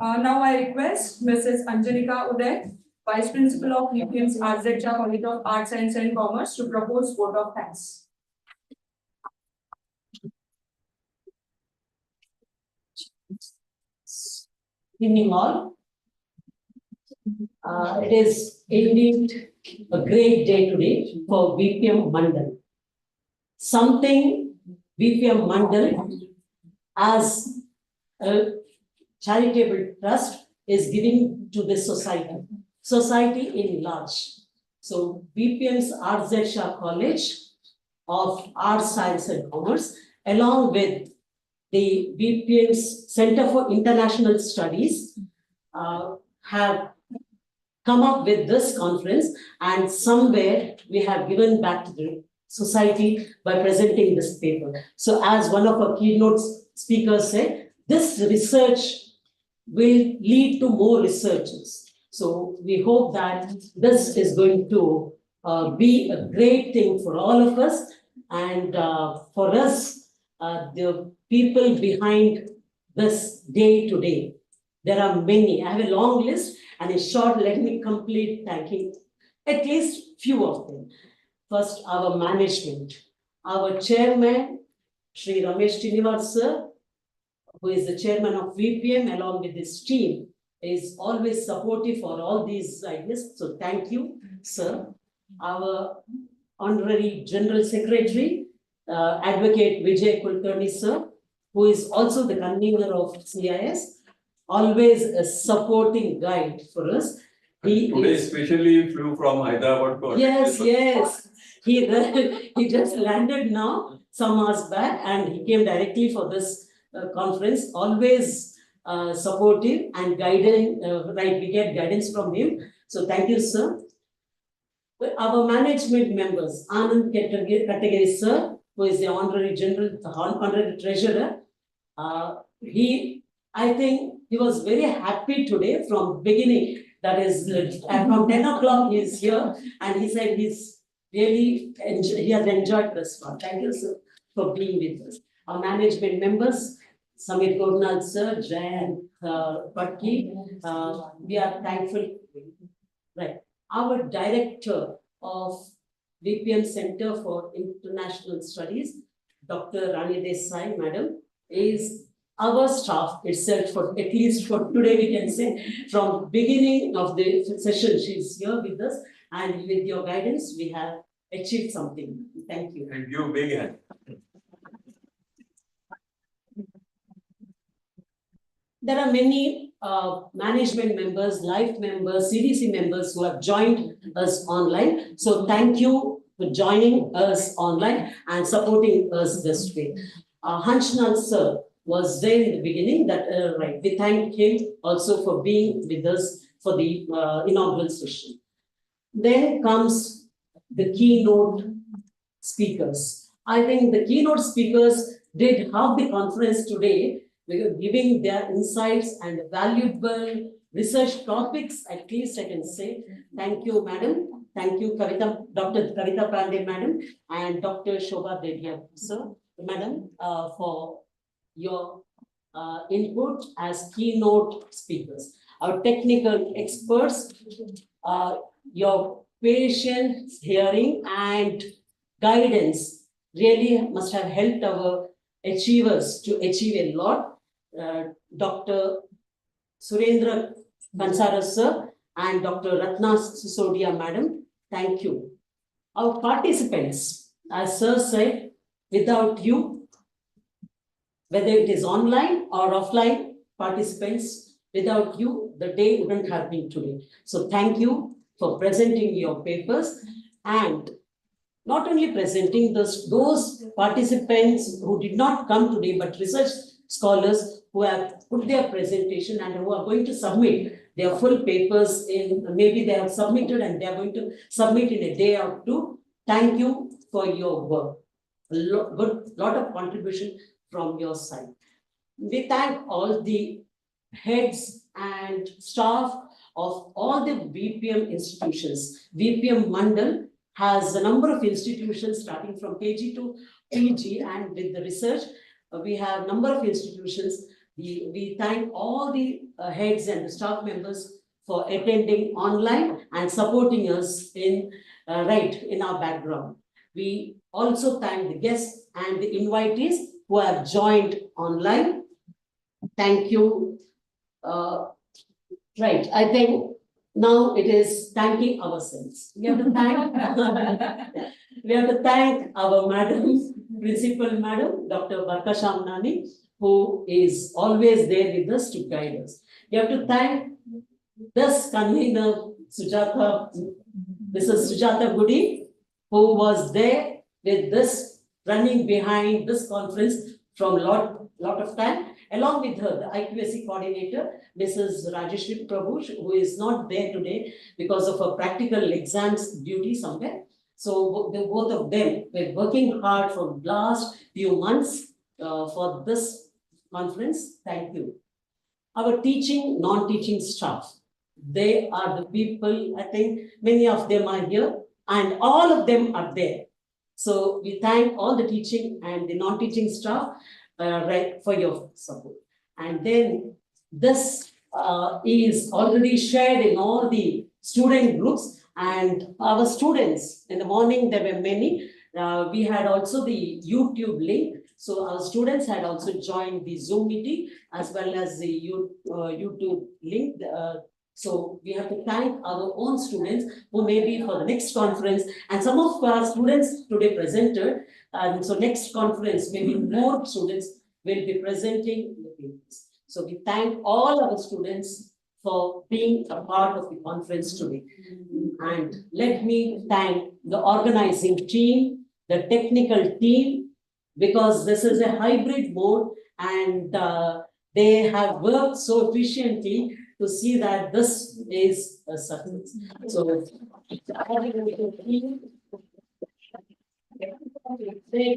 Now I request Mrs. Anjanika Uday, Vice Principal of VPM's RZ College of Arts, Science and Commerce, to propose vote of thanks. Evening all. It is indeed a great day today for VPM Mandal. Something VPM Mandal as a charitable trust is giving to the society in large. So VPM's RZ Shah College of Arts, Science and Commerce, along with the VPM's Center for International Studies, have come up with this conference, and somewhere we have given back to the society by presenting this paper. So as one of our keynote speakers said, this research will lead to more researchers. So we hope that this is going to be a great thing for all of us, and for us, the people behind this day today. There are many. I have a long list, and in short, let me complete thanking at least few of them. First, our management. Our chairman, Shri Ramesh Srinivas sir, who is the chairman of VPM, along with his team, is always supportive for all these ideas. So thank you, sir. Our honorary general secretary, Advocate Vijay Kulkarni sir, who is also the convener of CIS, always a supporting guide for us. Today especially flew from Hyderabad. Yes. He just landed now, some hours back, and he came directly for this conference. Always supportive and guiding, right, we get guidance from him. So thank you, sir. Our management members, Anand Kattagiri sir, who is the honorary general, honorary treasurer, I think he was very happy today from beginning. That is, from 10 o'clock he is here, and he said he's really he has enjoyed this one. Thank you, sir, for being with us. Our management members, Samir Gurnal sir, Jayan Patki, we are thankful. Right. Our director of VPM Center for International Studies, Dr. Rani Desai, madam, is our staff itself, for at least for today, we can say, from beginning of the session, she's here with us, and with your guidance, we have achieved something. Thank you. Thank you, big hand. There are many management members, life members, CDC members who have joined us online. So thank you for joining us online and supporting us this way. Hanshnal sir was there in the beginning. Right. We thank him also for being with us for the inaugural session. Then comes the keynote speakers. I think the keynote speakers did half the conference today, giving their insights and valuable research topics. At least I can say thank you, madam. Thank you, Dr. Kavita Pandey, madam, and Dr. Shobha Dedia, sir, madam, for your input as keynote speakers. Our technical experts, your patient hearing and guidance really must have helped our achievers to achieve a lot. Dr. Surendra Kansara sir and Dr. Ratna Sisodia madam, thank you. Our participants, as sir said, without you, whether it is online or offline participants. Without you, the day wouldn't have been today. So thank you for presenting your papers, and not only presenting those participants who did not come today, but research scholars who have put their presentation and who are going to submit their full papers in, maybe they have submitted and they are going to submit in a day or two. Thank you for your work. A lot of contribution from your side. We thank all the heads and staff of all the VPM institutions. VPM Mandal has a number of institutions starting from KG to PG, and with the research, we have a number of institutions. We thank all the heads and the staff members for attending online and supporting us in in our background. We also thank the guests and the invitees who have joined online. Thank you. I think now it is thanking ourselves. We have to thank our madam, principal madam, Dr. Barka Shamnani, who is always there with us to guide us. We have to thank this convener, Mrs. Sujata Gudi, who was there with this, running behind this conference from lot of time. Along with her, the IQSC coordinator, Mrs. Rajeshri Prabhu, who is not there today because of a practical exams duty somewhere. So both of them were working hard for the last few months for this conference. Thank you. Our teaching, non-teaching staff, they are the people, I think many of them are here and all of them are there. So we thank all the teaching and the non-teaching staff for your support. And then this is already shared in all the student groups, and our students, in the morning there were many. We had also the YouTube link. So our students had also joined the Zoom meeting as well as the YouTube link. So we have to thank our own students who may be for the next conference, and some of our students today presented. And so next conference, maybe more students will be presenting the papers. So we thank all our students for being a part of the conference today. And let me thank the organizing team, the technical team, because this is a hybrid mode, and they have worked so efficiently to see that this is a success. So, they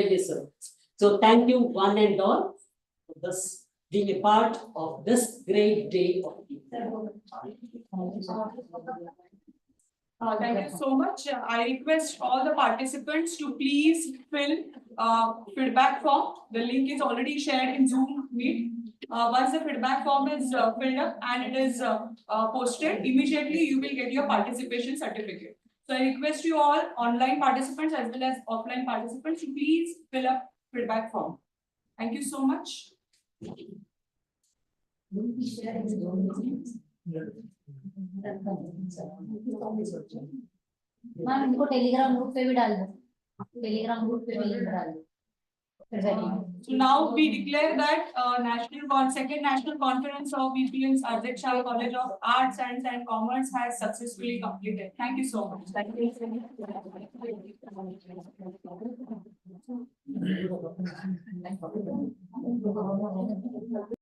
deserve. So thank you one and all for this being a part of this great day of Thank you so much. I request all the participants to please fill feedback form. The link is already shared in Zoom Meet. Once the feedback form is filled up and it is posted, immediately you will get your participation certificate. So I request you all, online participants as well as offline participants, to please fill up feedback form. Thank you so much. Ma'am इनको Telegram group पे भी डाल दो, Telegram group पे भी link डाल दो. So now we declare that second national conference of VPN's Arjit Shah College of Arts, Science and Commerce has successfully completed. Thank you so much. Thank you.